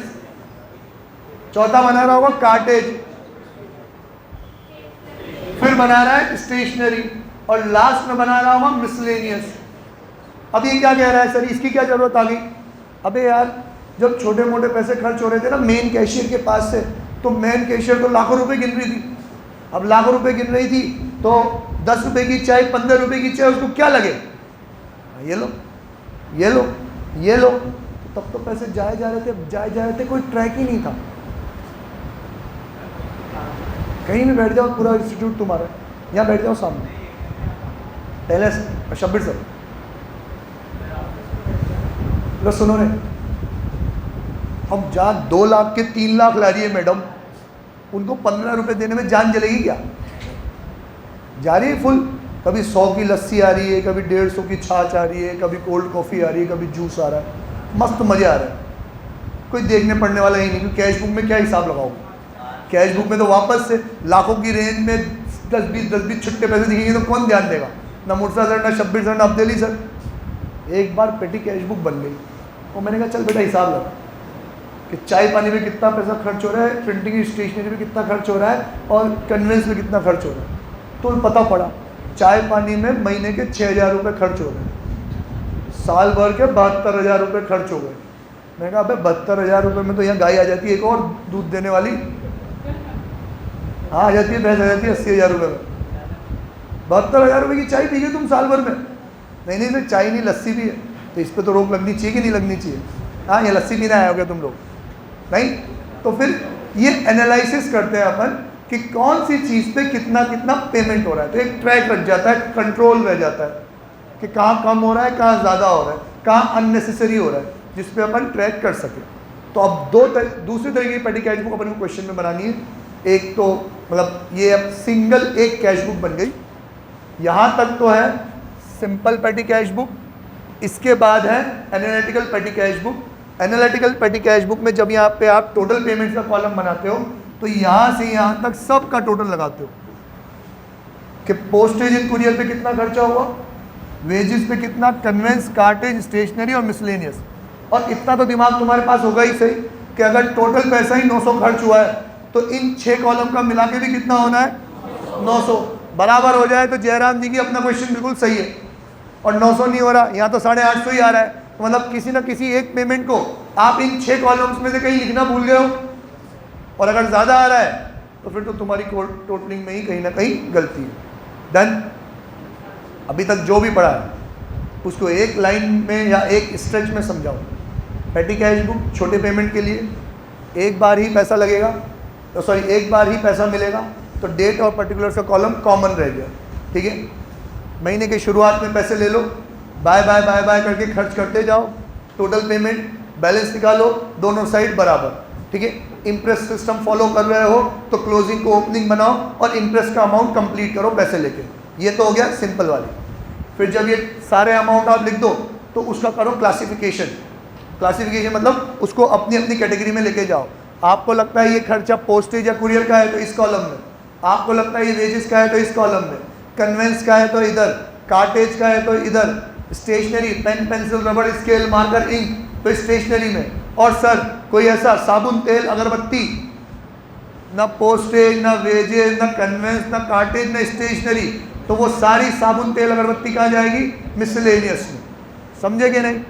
चौथा बना रहा होगा कार्टेज, फिर बना रहा है स्टेशनरी, और लास्ट में बना रहा होगा मिसलेनियस। अब ये क्या कह रहा है? सर इसकी क्या जरूरत आ गई? अबे यार, जब छोटे मोटे पैसे खर्च हो रहे थे ना मेन कैशियर के पास से, तो मेन कैशियर तो लाखों रुपए गिन रही थी। अब लाखों रुपए गिन रही थी तो 10 रुपए की चाय, 15 रुपए की चाय, उसको क्या लगे? ये लो, ये लो, ये लो। तो तब तो पैसे जाए जा रहे थे, कोई ट्रैक ही नहीं था। कहीं भी बैठ जाओ, पूरा इंस्टीट्यूट तुम्हारा, यहाँ बैठ जाओ सामने, पहले शब्बीर सर लो सुनो रे, हम जहाँ 2 लाख के 3 लाख ला रही है मैडम, उनको 15 रुपए देने में जान जलेगी क्या? जा रही है फुल। कभी 100 की लस्सी आ रही है, कभी 150 की छाछ आ रही है, कभी कोल्ड कॉफ़ी आ रही है, कभी जूस आ रहा है, मस्त मज़े आ रहे हैं। कोई देखने पढ़ने वाला ही नहीं, क्योंकि कैश बुक में क्या हिसाब लगाओगे? कैश बुक में तो वापस से लाखों की रेंज में 10-20 छुट्टे पैसे दिखेंगे तो कौन ध्यान देगा? ना मुर्सा सर, ना शब्बीर सर, ना अब्देली सर। एक बार पेटी कैश बुक बन गई, और मैंने कहा चल बेटा हिसाब लगा कि चाय पानी में कितना पैसा खर्च हो रहा है, प्रिंटिंग स्टेशनरी में कितना खर्च हो रहा है, और कन्वेंस में कितना खर्च हो रहा है। तो पता पड़ा चाय पानी में महीने के 6,000 रुपये खर्च हो रहे, साल भर के 72,000 रुपये खर्च हो गए। मैंने कहा अबे 72,000 रुपये में तो यहाँ गाय आ जाती है, एक और दूध देने वाली। हाँ आ जाती है, भैंस आ जाती है 80,000 रुपये में। 72,000 रुपये की चाय पी गई तुम साल भर में? नहीं सर, चाय नहीं लस्सी भी है। तो इस पर तो रोक लगनी चाहिए कि नहीं लगनी चाहिए? हाँ, ये लस्सी पीना आए हो क्या तुम लोग? नहीं। तो फिर ये एनालिसिस करते हैं अपन कि कौन सी चीज़ पे कितना कितना पेमेंट हो रहा है। तो एक ट्रैक रख जाता है, कंट्रोल रह जाता है कि कहाँ कम हो रहा है, कहाँ ज़्यादा हो रहा है, कहाँ अननेसेसरी हो रहा है, जिस पे अपन ट्रैक कर सके। तो अब दूसरी तरीके की पेटी कैश बुक अपन को क्वेश्चन में बनानी है। एक तो मतलब ये अब सिंगल एक कैश बुक बन गई, यहाँ तक तो है सिंपल पेटी कैश बुक। इसके बाद है analytical petty cash book. Analytical petty cash book में जब यहाँ पे आप टोटल पेमेंट्स का कॉलम बनाते हो, तो यहाँ से यहाँ तक सब का टोटल लगाते हो कि पोस्टेज एंड कुरियर पे कितना खर्चा हुआ, वेजेस पे कितना, कन्वेंस, कार्टेज, स्टेशनरी और मिसलेनियस। और इतना तो दिमाग तुम्हारे पास होगा ही सही कि अगर टोटल पैसा ही 900 खर्च हुआ है, तो इन 6 कॉलम का मिला के भी कितना होना है? 900 बराबर हो जाए तो जयराम जी की अपना क्वेश्चन बिल्कुल सही है। और 900 नहीं हो रहा, यहाँ तो 850 ही आ रहा है। तो मतलब किसी ना किसी एक पेमेंट को आप इन 6 कॉलम्स में से कहीं लिखना भूल गए हो, और अगर ज़्यादा आ रहा है तो फिर तो तुम्हारी टोटलिंग में ही कहीं ना कहीं गलती है। डन। अभी तक जो भी पढ़ा है उसको एक लाइन में या एक स्ट्रेच में समझाओ। पेटी कैश बुक छोटे पेमेंट के लिए एक बार ही पैसा लगेगा, तो सॉरी एक बार ही पैसा मिलेगा, तो डेट और पर्टिकुलर्स का कॉलम कॉमन रह गया। ठीक है, महीने के शुरुआत में पैसे ले लो, बाय बाय बाय बाय करके खर्च करते जाओ, टोटल पेमेंट बैलेंस निकालो, दोनों साइड बराबर। ठीक है, इंप्रेस सिस्टम फॉलो कर रहे हो तो क्लोजिंग को ओपनिंग बनाओ और इंप्रेस का अमाउंट कंप्लीट करो पैसे लेके। ये तो हो गया सिंपल वाली। फिर जब ये सारे अमाउंट आप लिख दो तो उसका करो क्लासिफिकेशन। क्लासिफिकेशन मतलब उसको अपनी अपनी कैटेगरी में लेके जाओ। आपको लगता है ये खर्चा पोस्टेज या कुरियर का है तो इस कॉलम में, आपको लगता है ये वेजेस का है तो इस कॉलम में, कन्वेंस का है तो इधर, कार्टेज का है तो इधर, स्टेशनरी पेन पेंसिल रबड़ स्केल मार्कर इंक तो स्टेशनरी में, और सर कोई ऐसा साबुन तेल अगरबत्ती, ना पोस्टेज ना वेजेस ना कन्वेंस ना कार्टेज ना स्टेशनरी, तो वो सारी साबुन तेल अगरबत्ती कहाँ जाएगी? मिसलेनियस में। समझे कि नहीं?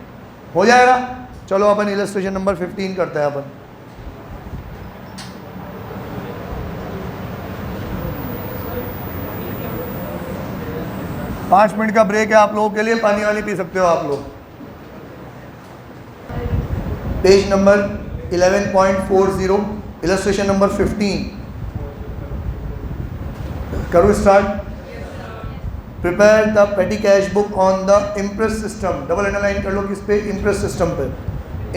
हो जाएगा। चलो अपन इलस्ट्रेशन नंबर 15 करते हैं अपन। पाँच मिनट का ब्रेक है आप लोगों के लिए, पानी वानी पी सकते हो आप लोग। पेज नंबर 11.40, इलस्ट्रेशन नंबर 15 करो स्टार्ट। प्रिपेयर द पेटी cash book on the impress system, double underline कर लो किस पे? इम्प्रेस सिस्टम पे।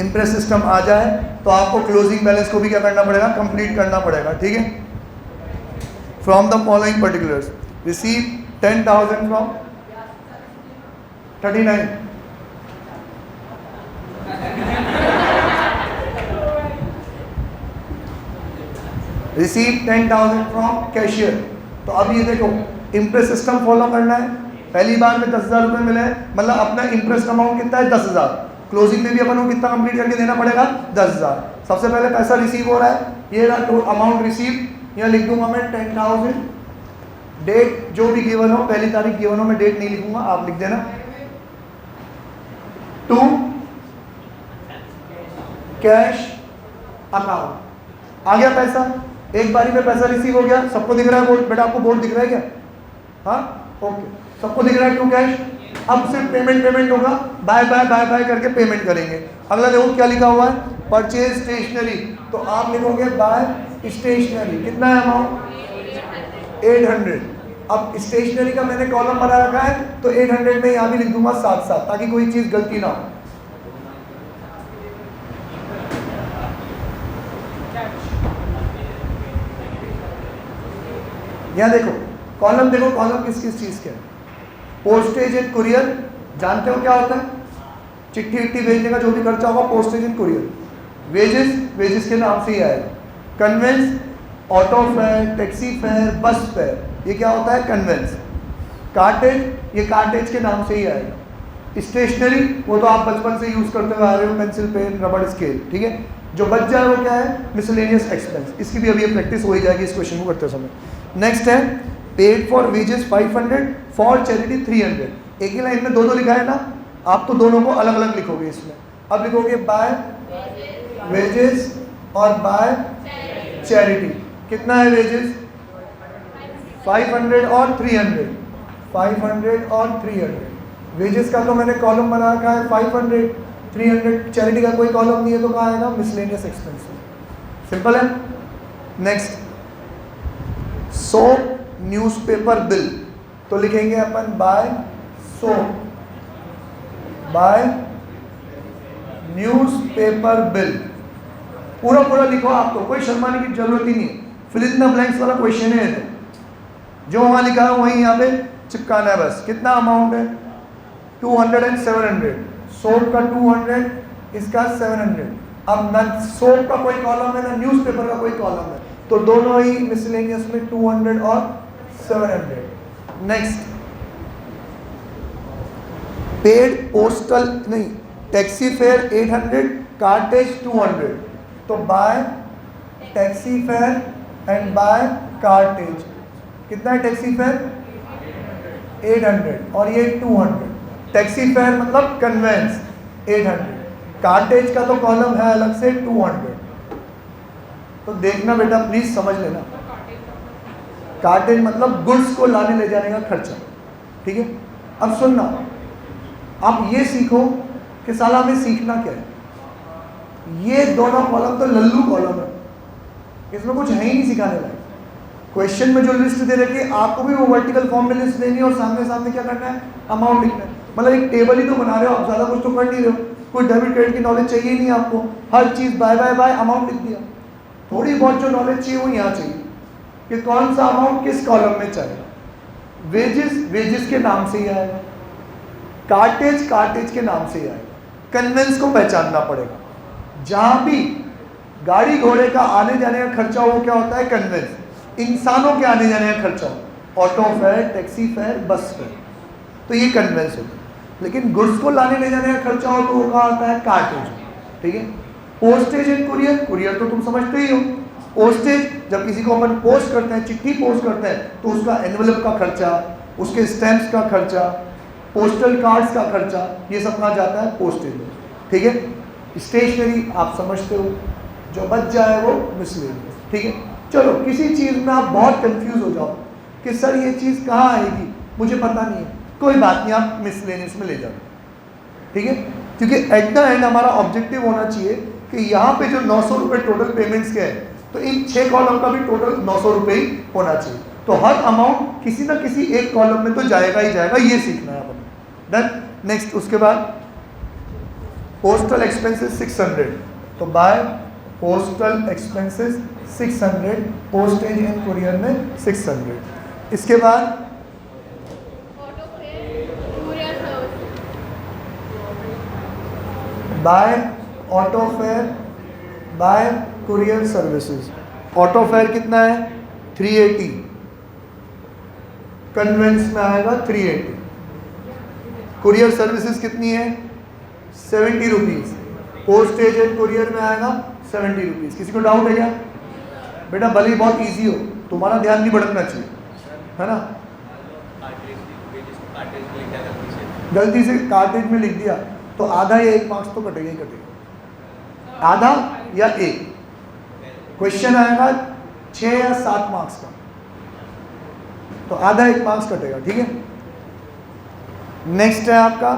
इम्प्रेस सिस्टम आ जाए तो आपको क्लोजिंग बैलेंस को भी क्या करना पड़ेगा? कंप्लीट करना पड़ेगा, ठीक है। From the following particulars, receive 10,000 from 39, receive 10,000 from cashier. तो अब ये देखो इम्प्रेस सिस्टम फॉलो करना है। पहली बार में 10,000 रुपये मिले हैं, मतलब अपना इम्प्रेस अमाउंट कितना है? 10,000। क्लोजिंग में भी अपन को कितना कंप्लीट करके देना पड़ेगा? 10,000। सबसे पहले पैसा रिसीव हो रहा है, ये रहा अमाउंट रिसीव, यहाँ लिख दूंगा मैं 10,000। डेट जो भी गिवन हो, पहली तारीख गिवन हो, मैं डेट नहीं लिखूंगा, आप लिख देना। टू कैश अकाउंट, आ गया पैसा, एक बारी में पैसा रिसीव हो गया। सबको दिख रहा है बोर्ड? बेटा आपको बोर्ड दिख रहा है क्या? हाँ ओके, सबको दिख रहा है टू कैश। अब सिर्फ पेमेंट होगा, बाय बाय बाय बाय करके पेमेंट करेंगे। अगला देखो क्या लिखा हुआ है? परचेज स्टेशनरी, तो आप लिखोगे बाय स्टेशनरी। कितना है अमाउंट? 800। अब स्टेशनरी का मैंने कॉलम बना रखा है तो 800 में यहाँ भी लिख दूंगा साथ साथ, ताकि कोई चीज गलती ना हो। यहाँ देखो कॉलम, देखो कॉलम किस किस चीज के है? पोस्टेज एंड कुरियर, जानते हो क्या होता है? चिट्ठी विट्ठी भेजने का जो भी खर्चा होगा, postage and courier. Wages, wages के नाम से ही आएगा। Conveyance, auto fare, taxi fare, bus fare, ये क्या होता है? कन्वेंस। कार्टेज, ये कार्टेज के नाम से ही आएगा। स्टेशनरी, वो तो आप बचपन से यूज करते हुए आ रहे हो, पेंसिल पेन रबड़ स्केल, ठीक है। जो बच जाए वो क्या है? Miscellaneous expense. इसकी भी अभी प्रैक्टिस हो ही जाएगी इस क्वेश्चन को करते समय। नेक्स्ट है paid for wages 500, for charity 300। एक ही लाइन में दो दो लिखा है ना, आप तो दोनों को अलग अलग लिखोगे इसमें। अब लिखोगे बाय वेजेस और बाय चैरिटी। कितना है वेजेस? 500 और 300, 500 और 300। वेजेस का तो मैंने कॉलम बना रखा है 500, 300। चैरिटी का कोई कॉलम नहीं है तो कहाँ आएगा? Miscellaneous expenses. सिंपल है। नेक्स्ट, सोप न्यूज़पेपर बिल, तो लिखेंगे अपन by soap, by newspaper bill. पूरा पूरा लिखो, आपको कोई शर्माने की जरूरत ही नहीं है। फिल इन द ब्लैंक्स वाला क्वेश्चन है, तो जो वहाँ लिखा है वहीं यहाँ पे चिपकाना है बस। कितना अमाउंट है? 200 एंड 700। सोप का 200, इसका 700। अब न सोप का कोई कॉलम है ना न्यूज़पेपर का कोई कॉलम है, तो दोनों ही मिसलेनियस में 200 और 700। नेक्स्ट, पेड पोस्टल नहीं, टैक्सी फेयर 800, कार्टेज 200। तो by taxi fare and by cartage. कितना है टैक्सी फेयर? 800 और ये 200। टैक्सी फेयर मतलब कन्वेंस 800, कार्टेज का तो कॉलम है अलग से 200। तो देखना बेटा प्लीज समझ लेना, कार्टेज मतलब गुड्स को लाने ले जाने का खर्चा, ठीक है। अब सुनना, आप ये सीखो कि साला हमें सीखना क्या है। ये दोनों कॉलम तो लल्लू कॉलम है, इसमें कुछ है ही नहीं सिखाने लायक। क्वेश्चन में जो लिस्ट दे रखी है आपको भी वो वर्टिकल फॉर्म में लिस्ट देनी है और सामने सामने क्या करना है? अमाउंट लिखना है। मतलब एक टेबल ही तो बना रहे हो आप, ज़्यादा कुछ तो कर नहीं रहे हो। कोई डेबिट क्रेडिट की नॉलेज चाहिए ही नहीं आपको, हर चीज़ बाय बाय बाय अमाउंट लिख दिया। थोड़ी बहुत जो नॉलेज चाहिए वो यहाँ चाहिए कि कौन सा अमाउंट किस कॉलम में चाहिए। वेजेस, वेजेस के नाम से ही आएगा। कार्टेज, कार्टेज के नाम से ही आएगा। कन्वेंस को पहचानना पड़ेगा। जहाँ भी गाड़ी घोड़े का आने जाने का खर्चा हो क्या होता है? कन्वेंस। इंसानों के आने जाने का खर्चा हो, auto fare, taxi fare, bus fair, तो ये कन्वेंस होता है। लेकिन गुड्स को लाने ले जाने का खर्चा हो तो वो कहाँ आता है? कार्टेज। ठीक है। पोस्टेज एंड कुरियर, कुरियर तो तुम समझते ही हो। पोस्टेज, जब किसी को अपन पोस्ट करते हैं, चिट्ठी पोस्ट करते हैं, तो उसका एनवेलप का खर्चा, उसके स्टैंप्स का खर्चा, पोस्टल कार्ड्स का खर्चा, ये सब कहाँ जाता है? पोस्टेज में। ठीक है। स्टेशनरी आप समझते हो, जो बच जाए वो मिसलेनियस। ठीक है। चलो, किसी चीज़ में आप बहुत कंफ्यूज हो जाओ कि सर ये चीज़ कहाँ आएगी, मुझे पता नहीं है, कोई बात नहीं, आप मिसलेनियस में ले जाओ। ठीक है। क्योंकि एट द एंड हमारा ऑब्जेक्टिव होना चाहिए कि यहाँ पे जो 900 रुपये टोटल पेमेंट्स के हैं, तो इन 6 कॉलम का भी टोटल 900 रुपये ही होना चाहिए। तो हर अमाउंट किसी ना किसी एक कॉलम में तो जाएगा ही जाएगा, ये सीखना है अपन। डन। नेक्स्ट, उसके बाद पोस्टल एक्सपेंसेस 600, तो by postal expenses 600, postage and courier में 600। इसके बाद by auto fare, by courier services. Auto fare कितना है? 380, कन्वेंस में आएगा 380। कुरियर सर्विसेज कितनी है? 70 रुपीज़। पोस्टेज एंड कुरियर में आएगा 70 रुपीज़। किसी को डाउट है क्या? बेटा भले ही बहुत इजी हो, तुम्हारा ध्यान नहीं भटकना चाहिए, है ना। गलती से कार्टेज में लिख दिया तो आधा या 1 मार्क्स तो कटेगा ही कटेगा, आधा या 1। क्वेश्चन आएगा 6 या 7 मार्क्स का, तो आधा 1 मार्क्स कटेगा। ठीक है। नेक्स्ट है आपका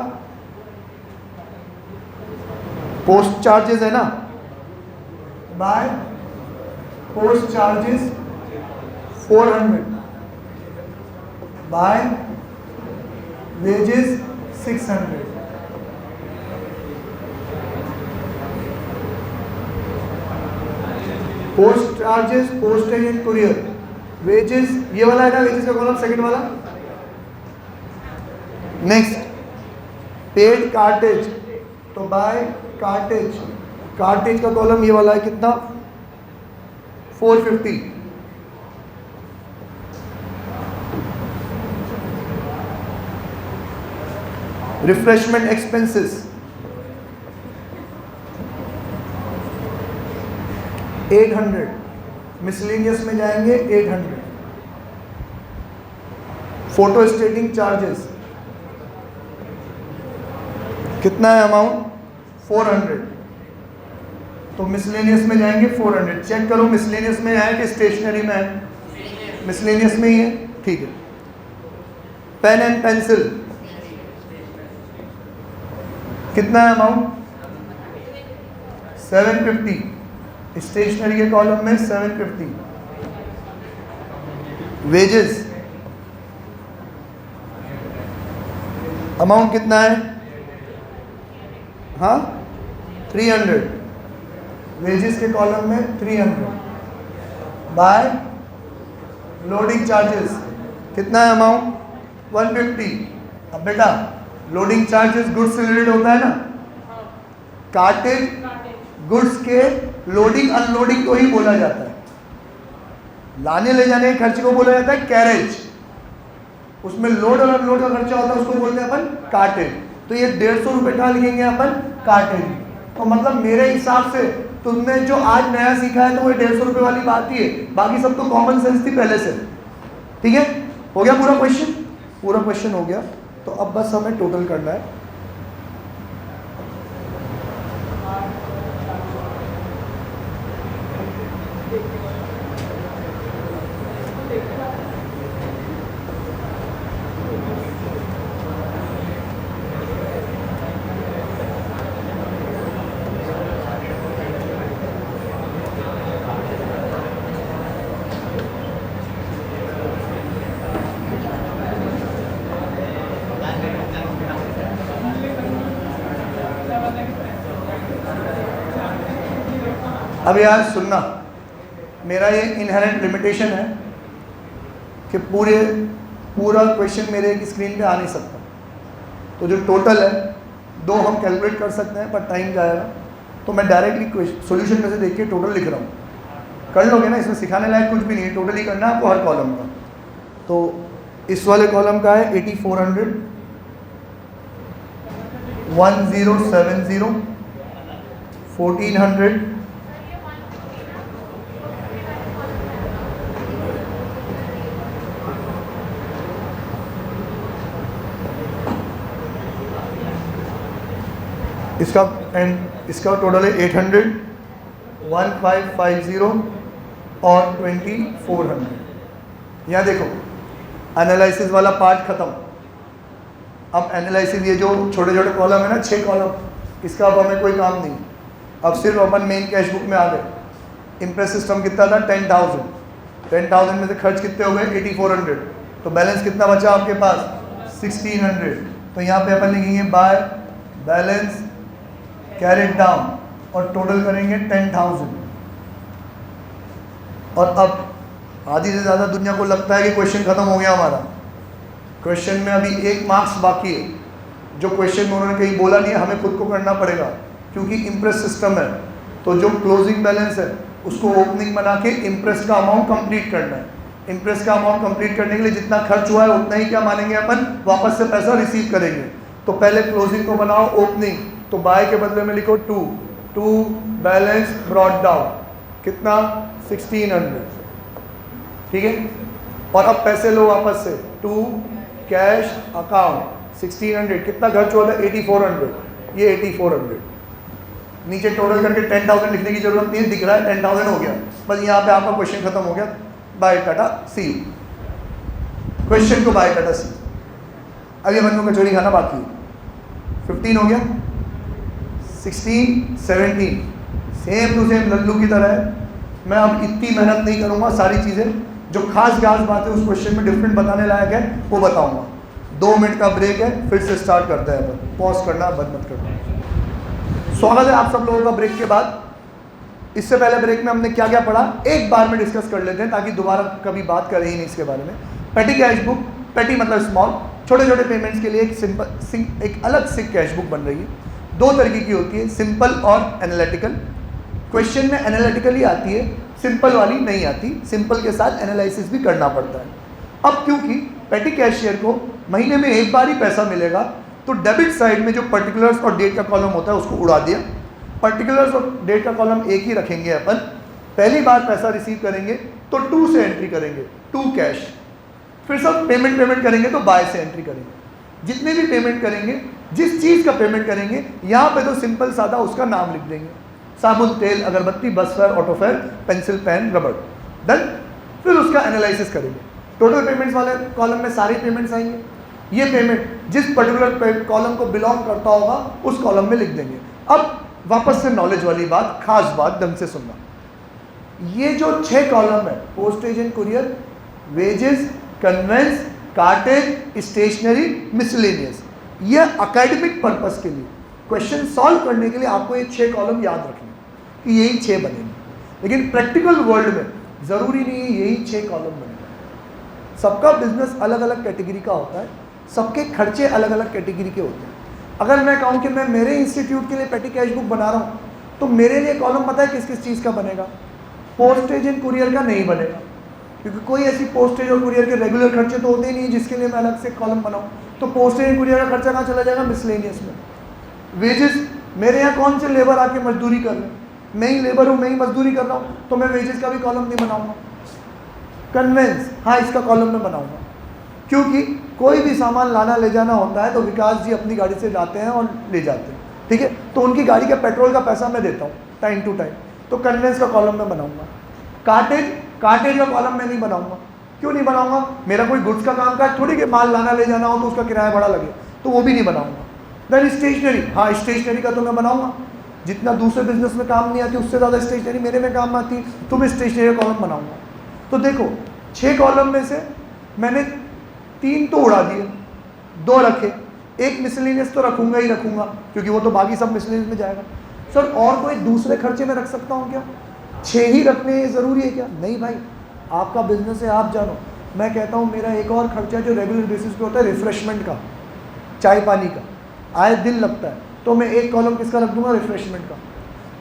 पोस्ट चार्जेस, है ना। By post charges 400, by wages 600। Post charges, postage and courier, wages, ये वाला है ना, वेजेस का कॉलम सेकंड वाला। नेक्स्ट पेड कार्टेज, तो बाय कार्टेज, कार्टेज का कॉलम ये वाला है, कितना? 450। रिफ्रेशमेंट एक्सपेंसेस 800, मिसलेनियस में जाएंगे 800। फोटो स्टेटिंग चार्जेस कितना है अमाउंट? 400, तो मिसलेनियस में जाएंगे 400। चेक करो मिसलेनियस में है कि स्टेशनरी में है? मिसलेनियस में ही है। ठीक है। पेन एंड पेंसिल कितना है अमाउंट? 750, स्टेशनरी के कॉलम में 750। वेजेस अमाउंट कितना है? हाँ 300, वेजेस के कॉलम में 300। बाय लोडिंग चार्जेस कितना है अमाउंट? 150। अब बेटा लोडिंग चार्जेस गुड्स से रिलेटेड होता है ना, कार्टेज गुड्स के लोडिंग अनलोडिंग को ही बोला जाता है। लाने ले जाने के खर्चे को बोला जाता है कैरेज, उसमें लोड और अनलोड का खर्चा होता है, उसको बोलते हैं अपन कार्टेज। तो ये 150 रुपये का लिखेंगे अपन कार्टेज। तो मतलब मेरे हिसाब से तुमने जो आज नया सीखा है तो वो 150 रुपये वाली बात ही है, बाकी सब तो कॉमन सेंस थी पहले से। ठीक है, हो गया पूरा क्वेश्चन? पूरा क्वेश्चन हो गया। तो अब बस हमें टोटल करना है। अब यार सुनना, मेरा ये इनहेरेंट लिमिटेशन है कि पूरा क्वेश्चन मेरे एक स्क्रीन पे आ नहीं सकता। तो जो टोटल है 2 हम कैलकुलेट कर सकते हैं, पर टाइम जाएगा, तो मैं डायरेक्टली सॉल्यूशन में से देख के टोटल लिख रहा हूँ। कर लोगे ना, इसमें सिखाने लायक कुछ भी नहीं है, टोटली करना है आपको हर कॉलम का। तो इस वाले कॉलम का है 8400, 1070, 1400, इसका टोटल है 800, 1550 और 2400। यहाँ देखो एनालिसिस वाला पार्ट खत्म। अब एनालिसिस ये जो छोटे छोटे कॉलम है ना, 6 कॉलम, इसका अब हमें कोई काम नहीं। अब सिर्फ अपन मेन कैश बुक में आ गए। इम्प्रेस सिस्टम कितना था 10,000, 10,000 में से खर्च कितने हो गए 8400, तो बैलेंस कितना बचा आपके पास 1600। तो यहाँ पे अपन लिखेंगे बाय बैलेंस कैरेट डाउन और टोटल करेंगे 10,000। और अब आधी से ज़्यादा दुनिया को लगता है कि क्वेश्चन खत्म हो गया हमारा। क्वेश्चन में अभी 1 मार्क्स बाकी है, जो क्वेश्चन में उन्होंने कहीं बोला नहीं है, हमें खुद को करना पड़ेगा क्योंकि इम्प्रेस सिस्टम है। तो जो क्लोजिंग बैलेंस है उसको ओपनिंग बना के इम्प्रेस का अमाउंट कंप्लीट करना है। इम्प्रेस का अमाउंट कंप्लीट करने के लिए जितना खर्च हुआ है उतना ही क्या मानेंगे अपन, वापस से पैसा रिसीव करेंगे। तो पहले क्लोजिंग को बनाओ ओपनिंग, तो बाय के बदले में लिखो 2 बैलेंस ब्रॉट डाउन, कितना 1600, ठीक है। और अब पैसे लो वापस से 2 कैश अकाउंट 1600, कितना खर्च हुआ था 8400, ये 8400। नीचे टोटल करके 10,000 लिखने की जरूरत नहीं है, दिख रहा है 10,000 हो गया। बस यहाँ पे आपका क्वेश्चन खत्म हो गया। Bye tata see you, question को बाय टाटा सी। अभी अपन को कचौरी खाना बाकी है। 15 हो गया, 16, 17 सेम टू सेम लल्लू की तरह है। मैं अब इतनी मेहनत नहीं करूँगा, सारी चीज़ें जो खास बात है उस क्वेश्चन में डिफरेंट बताने लायक है वो बताऊँगा। 2 मिनट का ब्रेक है, फिर से स्टार्ट करते हैं अपन। पॉज करना, बंद मत करना। स्वागत है आप सब लोगों का ब्रेक के बाद। इससे पहले ब्रेक में हमने क्या क्या पढ़ा एक बार में डिस्कस कर लेते हैं ताकि दोबारा कभी बात करें ही नहीं इसके बारे में। पेटी कैश बुक, पेटी मतलब स्मॉल, छोटे छोटे पेमेंट्स के लिए एक अलग से कैश बुक बन रही है। 2 तरीके की होती है, सिंपल और एनालिटिकल। क्वेश्चन में एनालिटिकल ही आती है, सिंपल वाली नहीं आती। सिंपल के साथ एनालिसिस भी करना पड़ता है। अब क्योंकि पेटी कैशियर को महीने में एक बार ही पैसा मिलेगा, तो डेबिट साइड में जो पर्टिकुलर्स और डेट का कॉलम होता है उसको उड़ा दिया। पर्टिकुलर्स और डेट का कॉलम एक ही रखेंगे अपन। पहली बार पैसा रिसीव करेंगे तो 2 से एंट्री करेंगे, 2 कैश। फिर सब पेमेंट करेंगे तो बाय से एंट्री करेंगे। जितने भी पेमेंट करेंगे, जिस चीज़ का पेमेंट करेंगे, यहाँ पे तो सिंपल सादा उसका नाम लिख देंगे, साबुन, तेल, अगरबत्ती, bus fare, auto fare, pencil, pen, रबड़, डन। फिर उसका एनालिसिस करेंगे। टोटल पेमेंट्स वाले कॉलम में सारे पेमेंट्स आएंगे। ये पेमेंट जिस पर्टिकुलर कॉलम को बिलोंग करता होगा उस कॉलम में लिख देंगे। अब वापस से नॉलेज वाली बात, खास बात, ढंग से सुनना। ये जो 6 कॉलम है, postage and courier, wages, conveyance, cartage, stationery, miscellaneous, ये एकेडमिक पर्पस के लिए, क्वेश्चन सॉल्व करने के लिए आपको ये 6 कॉलम याद रखने कि यही 6 बनेंगे। लेकिन प्रैक्टिकल वर्ल्ड में ज़रूरी नहीं है यही 6 कॉलम बनेंगे। सबका बिजनेस अलग अलग कैटेगरी का होता है, सबके खर्चे अलग अलग कैटेगरी के होते हैं। अगर मैं कहूँ कि मैं मेरे इंस्टीट्यूट के लिए पेटी कैश बुक बना रहा हूँ, तो मेरे लिए कॉलम पता है किस किस चीज़ का बनेगा? पोस्टेज एंड कुरियर का नहीं बनेगा, क्योंकि कोई ऐसी पोस्टेज और कुरियर के रेगुलर खर्चे तो होते ही नहीं जिसके लिए मैं अलग से कॉलम बनाऊँ। तो पोस्टेज एंड कुरियर का खर्चा कहाँ चला जाएगा? मिसलेनियस में। वेजेस, मेरे यहाँ कौन से लेबर आके मजदूरी कर रहे हैं? मैं ही लेबर हूँ, मैं ही मजदूरी कर रहा हूँ, तो मैं वेजेस का भी कॉलम नहीं बनाऊँगा। कन्वेंस, हाँ, इसका कॉलम में बनाऊँगा, क्योंकि कोई भी सामान लाना ले जाना होता है तो विकास जी अपनी गाड़ी से जाते हैं और ले जाते हैं, ठीक है। तो उनकी गाड़ी का पेट्रोल का पैसा मैं देता हूँ टाइम टू टाइम, तो कन्वेंस का कॉलम में बनाऊँगा। कार्टेज का कॉलम में नहीं बनाऊँगा। क्यों नहीं बनाऊँगा? मेरा कोई गुड्स का काम काज थोड़ी कि माल लाना ले जाना हो तो उसका किराया बड़ा लगे, तो वो भी नहीं बनाऊँगा। देन स्टेशनरी, हाँ, स्टेशनरी का तो मैं बनाऊँगा। जितना दूसरे बिजनेस में काम नहीं आती उससे ज़्यादा स्टेशनरी मेरे में काम आती, तो मैं स्टेशनरी का कॉलम बनाऊँगा। तो देखो 6 कॉलम में से मैंने 3 तो उड़ा दिए, 2 रखे, एक मिसलेनियस तो रखूँगा ही रखूँगा, क्योंकि वो तो बाकी सब मिसलेनियस में जाएगा। सर और कोई दूसरे खर्चे में रख सकता हूँ क्या? 6 ही रखने ज़रूरी है क्या? नहीं भाई, आपका बिजनेस है, आप जानो। मैं कहता हूँ मेरा एक और खर्चा जो रेगुलर बेसिस पे होता है, रिफ्रेशमेंट का, चाय पानी का, आए दिन लगता है, तो मैं एक कॉलम किसका रख दूंगा? रिफ्रेशमेंट का।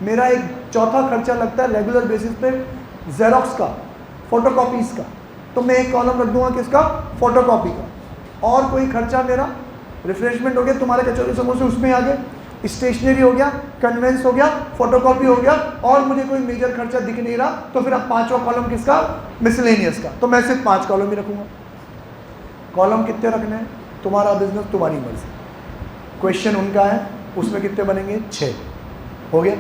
मेरा एक चौथा खर्चा लगता है रेगुलर बेसिस पे जेरोक्स का, फोटोकॉपीज़ का, तो मैं एक कॉलम रख दूंगा किसका, फोटोकॉपी का। और कोई खर्चा मेरा रिफ्रेशमेंट हो गया, तुम्हारे कचौरी समोसे उसमें आ गए, स्टेशनरी हो गया, कन्वेंस हो गया, फोटोकॉपी हो गया, और मुझे कोई मेजर खर्चा दिख नहीं रहा, तो फिर अब पांचवा कॉलम किसका, मिसलेनियस का। तो मैं सिर्फ 5 कॉलम ही रखूंगा। कॉलम कितने रखने हैं, तुम्हारा बिजनेस, तुम्हारी मर्जी। क्वेश्चन उनका है, उसमें कितने बनेंगे, 6। हो गया।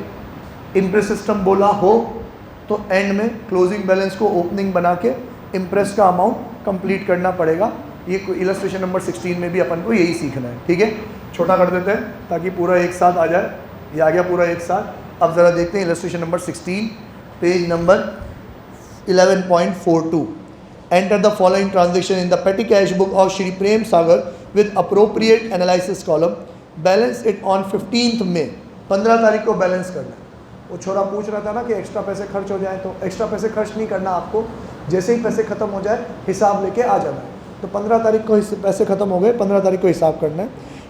इम्प्रेस सिस्टम बोला हो तो एंड में क्लोजिंग बैलेंस को ओपनिंग बना के इम्प्रेस का अमाउंट कंप्लीट करना पड़ेगा। ये इलस्ट्रेशन नंबर 16 में भी अपन को यही सीखना है, ठीक है। छोटा कर देते हैं ताकि पूरा एक साथ आ जाए। ये आ गया पूरा एक साथ। अब ज़रा देखते हैं illustration number 16, page number 11.42। Enter the following transaction in the पेटी cash book of Shri Prem Sagar with appropriate analysis column. Balance it on 15 मई। 15 तारीख को बैलेंस करना है। वो छोरा पूछ रहा था ना कि एक्स्ट्रा पैसे खर्च हो जाए, तो एक्स्ट्रा पैसे खर्च नहीं करना आपको। जैसे ही पैसे खत्म हो जाए हिसाब लेके आ जाना है। तो 15 तारीख को पैसे खत्म हो गए, 15 तारीख को हिसाब करना है।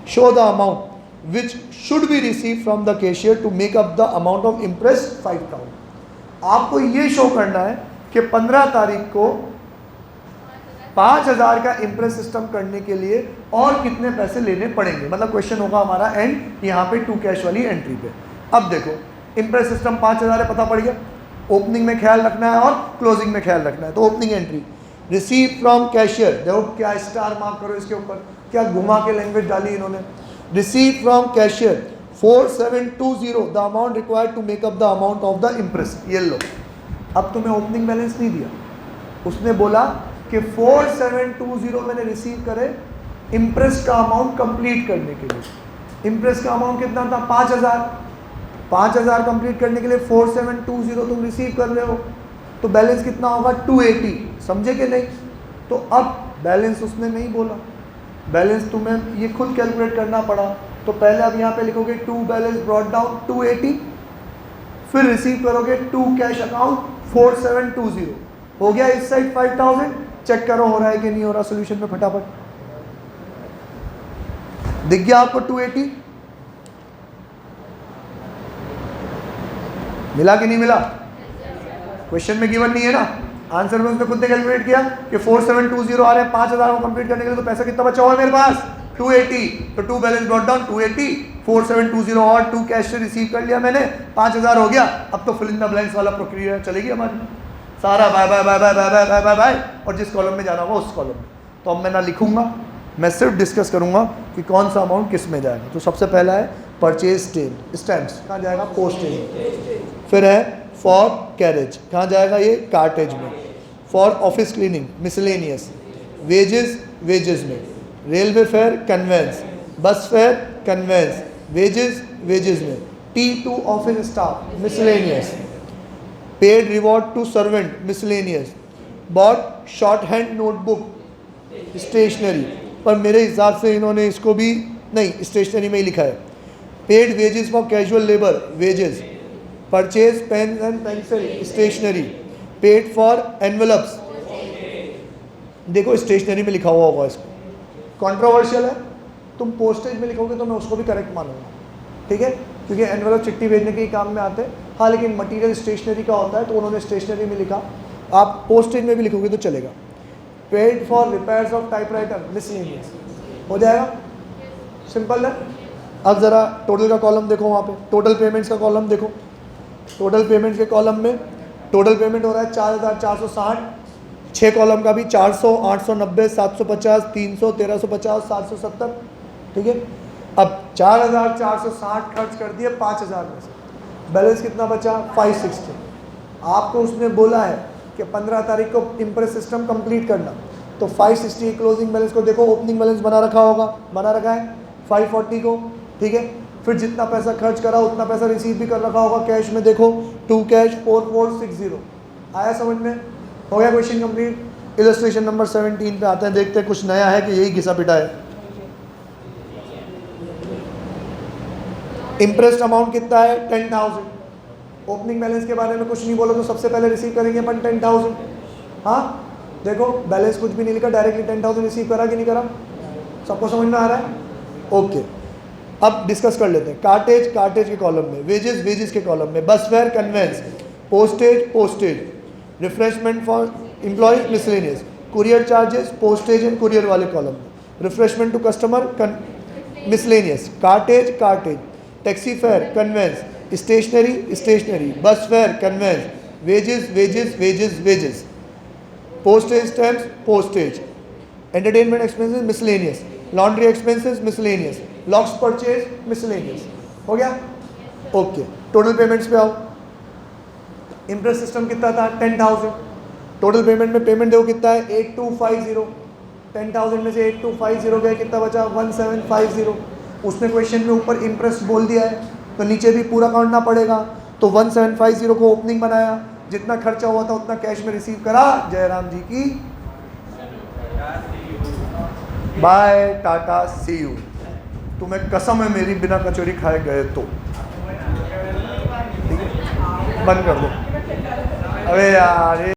Show the amount which should be receive from the cashier to make up the amount of interest 5000। आपको ये शो करना है कि 15 तारीख को 5000 का इंप्रेस सिस्टम करने के लिए और कितने पैसे लेने पड़ेंगे। मतलब क्वेश्चन होगा हमारा एंड यहाँ पे टू कैश वाली एंट्री पे। अब देखो इंप्रेस सिस्टम 5000 है, पता पड़ गया। ओपनिंग में ख्याल रखना है और क्लोजिंग में ख्याल रखना है। तो opening entry receive from cashier, देखो क्या स्टार मार्क करो इसके ऊपर, क्या घुमा के लैंग्वेज डाली इन्होंने। Receive from cashier 4720 the amount required to make up the amount of the imprest. ये लो, अब तुम्हें ओपनिंग बैलेंस नहीं दिया, उसने बोला कि 4720 मैंने रिसीव करे इंप्रेस का अमाउंट कंप्लीट करने के लिए। इंप्रेस का अमाउंट कितना था, 5000। 5000 कंप्लीट करने के लिए 4720 तुम रिसीव कर रहे हो, तो बैलेंस कितना होगा, 280। समझे कि नहीं। तो अब बैलेंस उसने नहीं बोला, बैलेंस तुम्हें ये खुद कैलकुलेट करना पड़ा। तो पहले अब यहाँ पे लिखोगे टू बैलेंस ब्रॉट डाउन 280, फिर रिसीव करोगे टू कैश अकाउंट 4720। हो गया इस साइड 5000। चेक करो हो रहा है कि नहीं हो रहा सोल्यूशन में फटाफट। दिख गया आपको 280 मिला कि नहीं मिला। क्वेश्चन में गिवन नहीं है ना, आंसर में उसने खुद ने कैलकुलेट किया कि 4720 आ रहे हैं 5000 को कंप्लीट करने के लिए। तो पैसा कितना बचा हुआ है मेरे पास, 280। तो टू बैलेंस ब्रॉट डाउन 280, 4720 और टू कैश से रिसीव कर लिया मैंने, 5000 हो गया। अब तो फिल इन द ब्लैंक्स वाला प्रक्रिया चलेगी हमारी, सारा by by by by by by by by by, और जिस कॉलम में जाना होगा उस कॉलम में। तो अब मैं ना लिखूंगा, मैं सिर्फ डिस्कस करूंगा कि कौन सा अमाउंट किस में जाएगा। तो सबसे पहला है परचेज स्टैम्प्स, कहाँ जाएगा, पोस्टेज। फिर है फॉर कैरेज, कहाँ जाएगा ये, कार्टेज में। For office cleaning miscellaneous. Wages, wages में। Railway fare conveyance, bus fare conveyance, wages, wages में। Tea to office staff miscellaneous. Paid reward to servant miscellaneous. Bought shorthand notebook stationery, पर मेरे हिसाब से इन्होंने इसको भी नहीं, स्टेशनरी में ही लिखा है। Paid wages for casual labour wages. Purchase pen and pencil stationery. Paid for envelopes, देखो स्टेशनरी में लिखा हुआ होगा, इसको कंट्रोवर्शियल है। तुम पोस्टेज में लिखोगे तो मैं उसको भी करेक्ट मानूंगा, ठीक है, क्योंकि एनवेलप चिट्ठी भेजने के ही काम में आते हैं। हाँ, लेकिन मटेरियल स्टेशनरी का होता है तो उन्होंने स्टेशनरी में लिखा, आप पोस्टेज में भी लिखोगे तो चलेगा। Paid for repairs of typewriter miscellaneous हो जाएगा, सिंपल है। अब ज़रा टोटल का कॉलम देखो, वहाँ पे टोटल पेमेंट्स का कॉलम देखो। टोटल पेमेंट्स के कॉलम में टोटल पेमेंट हो रहा है 4460। 6 कॉलम का भी 400, 890, 750, 300, 1350, 770, ठीक है। अब 4460 खर्च कर दिए 5000 में से, बैलेंस कितना बचा, 560। आपको उसने बोला है कि 15 तारीख को इंप्रेस सिस्टम कंप्लीट करना, तो 560 क्लोजिंग बैलेंस को देखो, ओपनिंग बैलेंस बना रखा होगा, बना रखा है 540 को, ठीक है। फिर जितना पैसा खर्च करा उतना पैसा रिसीव भी कर रखा होगा कैश में, देखो टू कैश 4460। आया समझ में, हो गया क्वेश्चन कंप्लीट। इलस्ट्रेशन नंबर 17 पे आते हैं, देखते हैं कुछ नया है कि यही घिसा पिटा है। इंप्रेस्ड अमाउंट कितना है, 10,000। ओपनिंग बैलेंस के बारे में कुछ नहीं बोलो तो सबसे पहले रिसीव करेंगे अपन 10,000। हाँ देखो बैलेंस कुछ भी नहीं लिखा, डायरेक्टली 10,000 रिसीव करा कि नहीं करा, सबको समझ में आ रहा है, ओके। अब डिस्कस कर लेते हैं। कार्टेज, कार्टेज के कॉलम में। वेजेस, वेजेस के कॉलम में। Bus fare conveyance. Postage, postage. Refreshment for employees miscellaneous, courier charges postage and courier वाले कॉलम में, refreshment to customer miscellaneous, cartage cartage, taxi fare conveyance, stationery stationery, bus fare conveyance, wages wages wages wages, postage stamps postage, entertainment expenses miscellaneous, laundry expenses miscellaneous, locks purchase miscellaneous. हो गया? Okay, total payments पे आओ. Impress system कितना था? 10,000. Total payment में payment देखो कितना है? 8250. 10,000 में से 8250 गया, कितना बचा? 1750. उसने क्वेश्चन में ऊपर इंप्रेस बोल दिया है तो नीचे भी पूरा काउंटना पड़ेगा. तो 1750 को ओपनिंग बनाया, जितना खर्चा हुआ था उतना कैश में रिसीव करा. जयराम जी की बाय टाटा सी यू. तुम्हें कसम है मेरी, बिना कचौरी खाए गए तो. ठीक है, बंद कर दो. अबे यार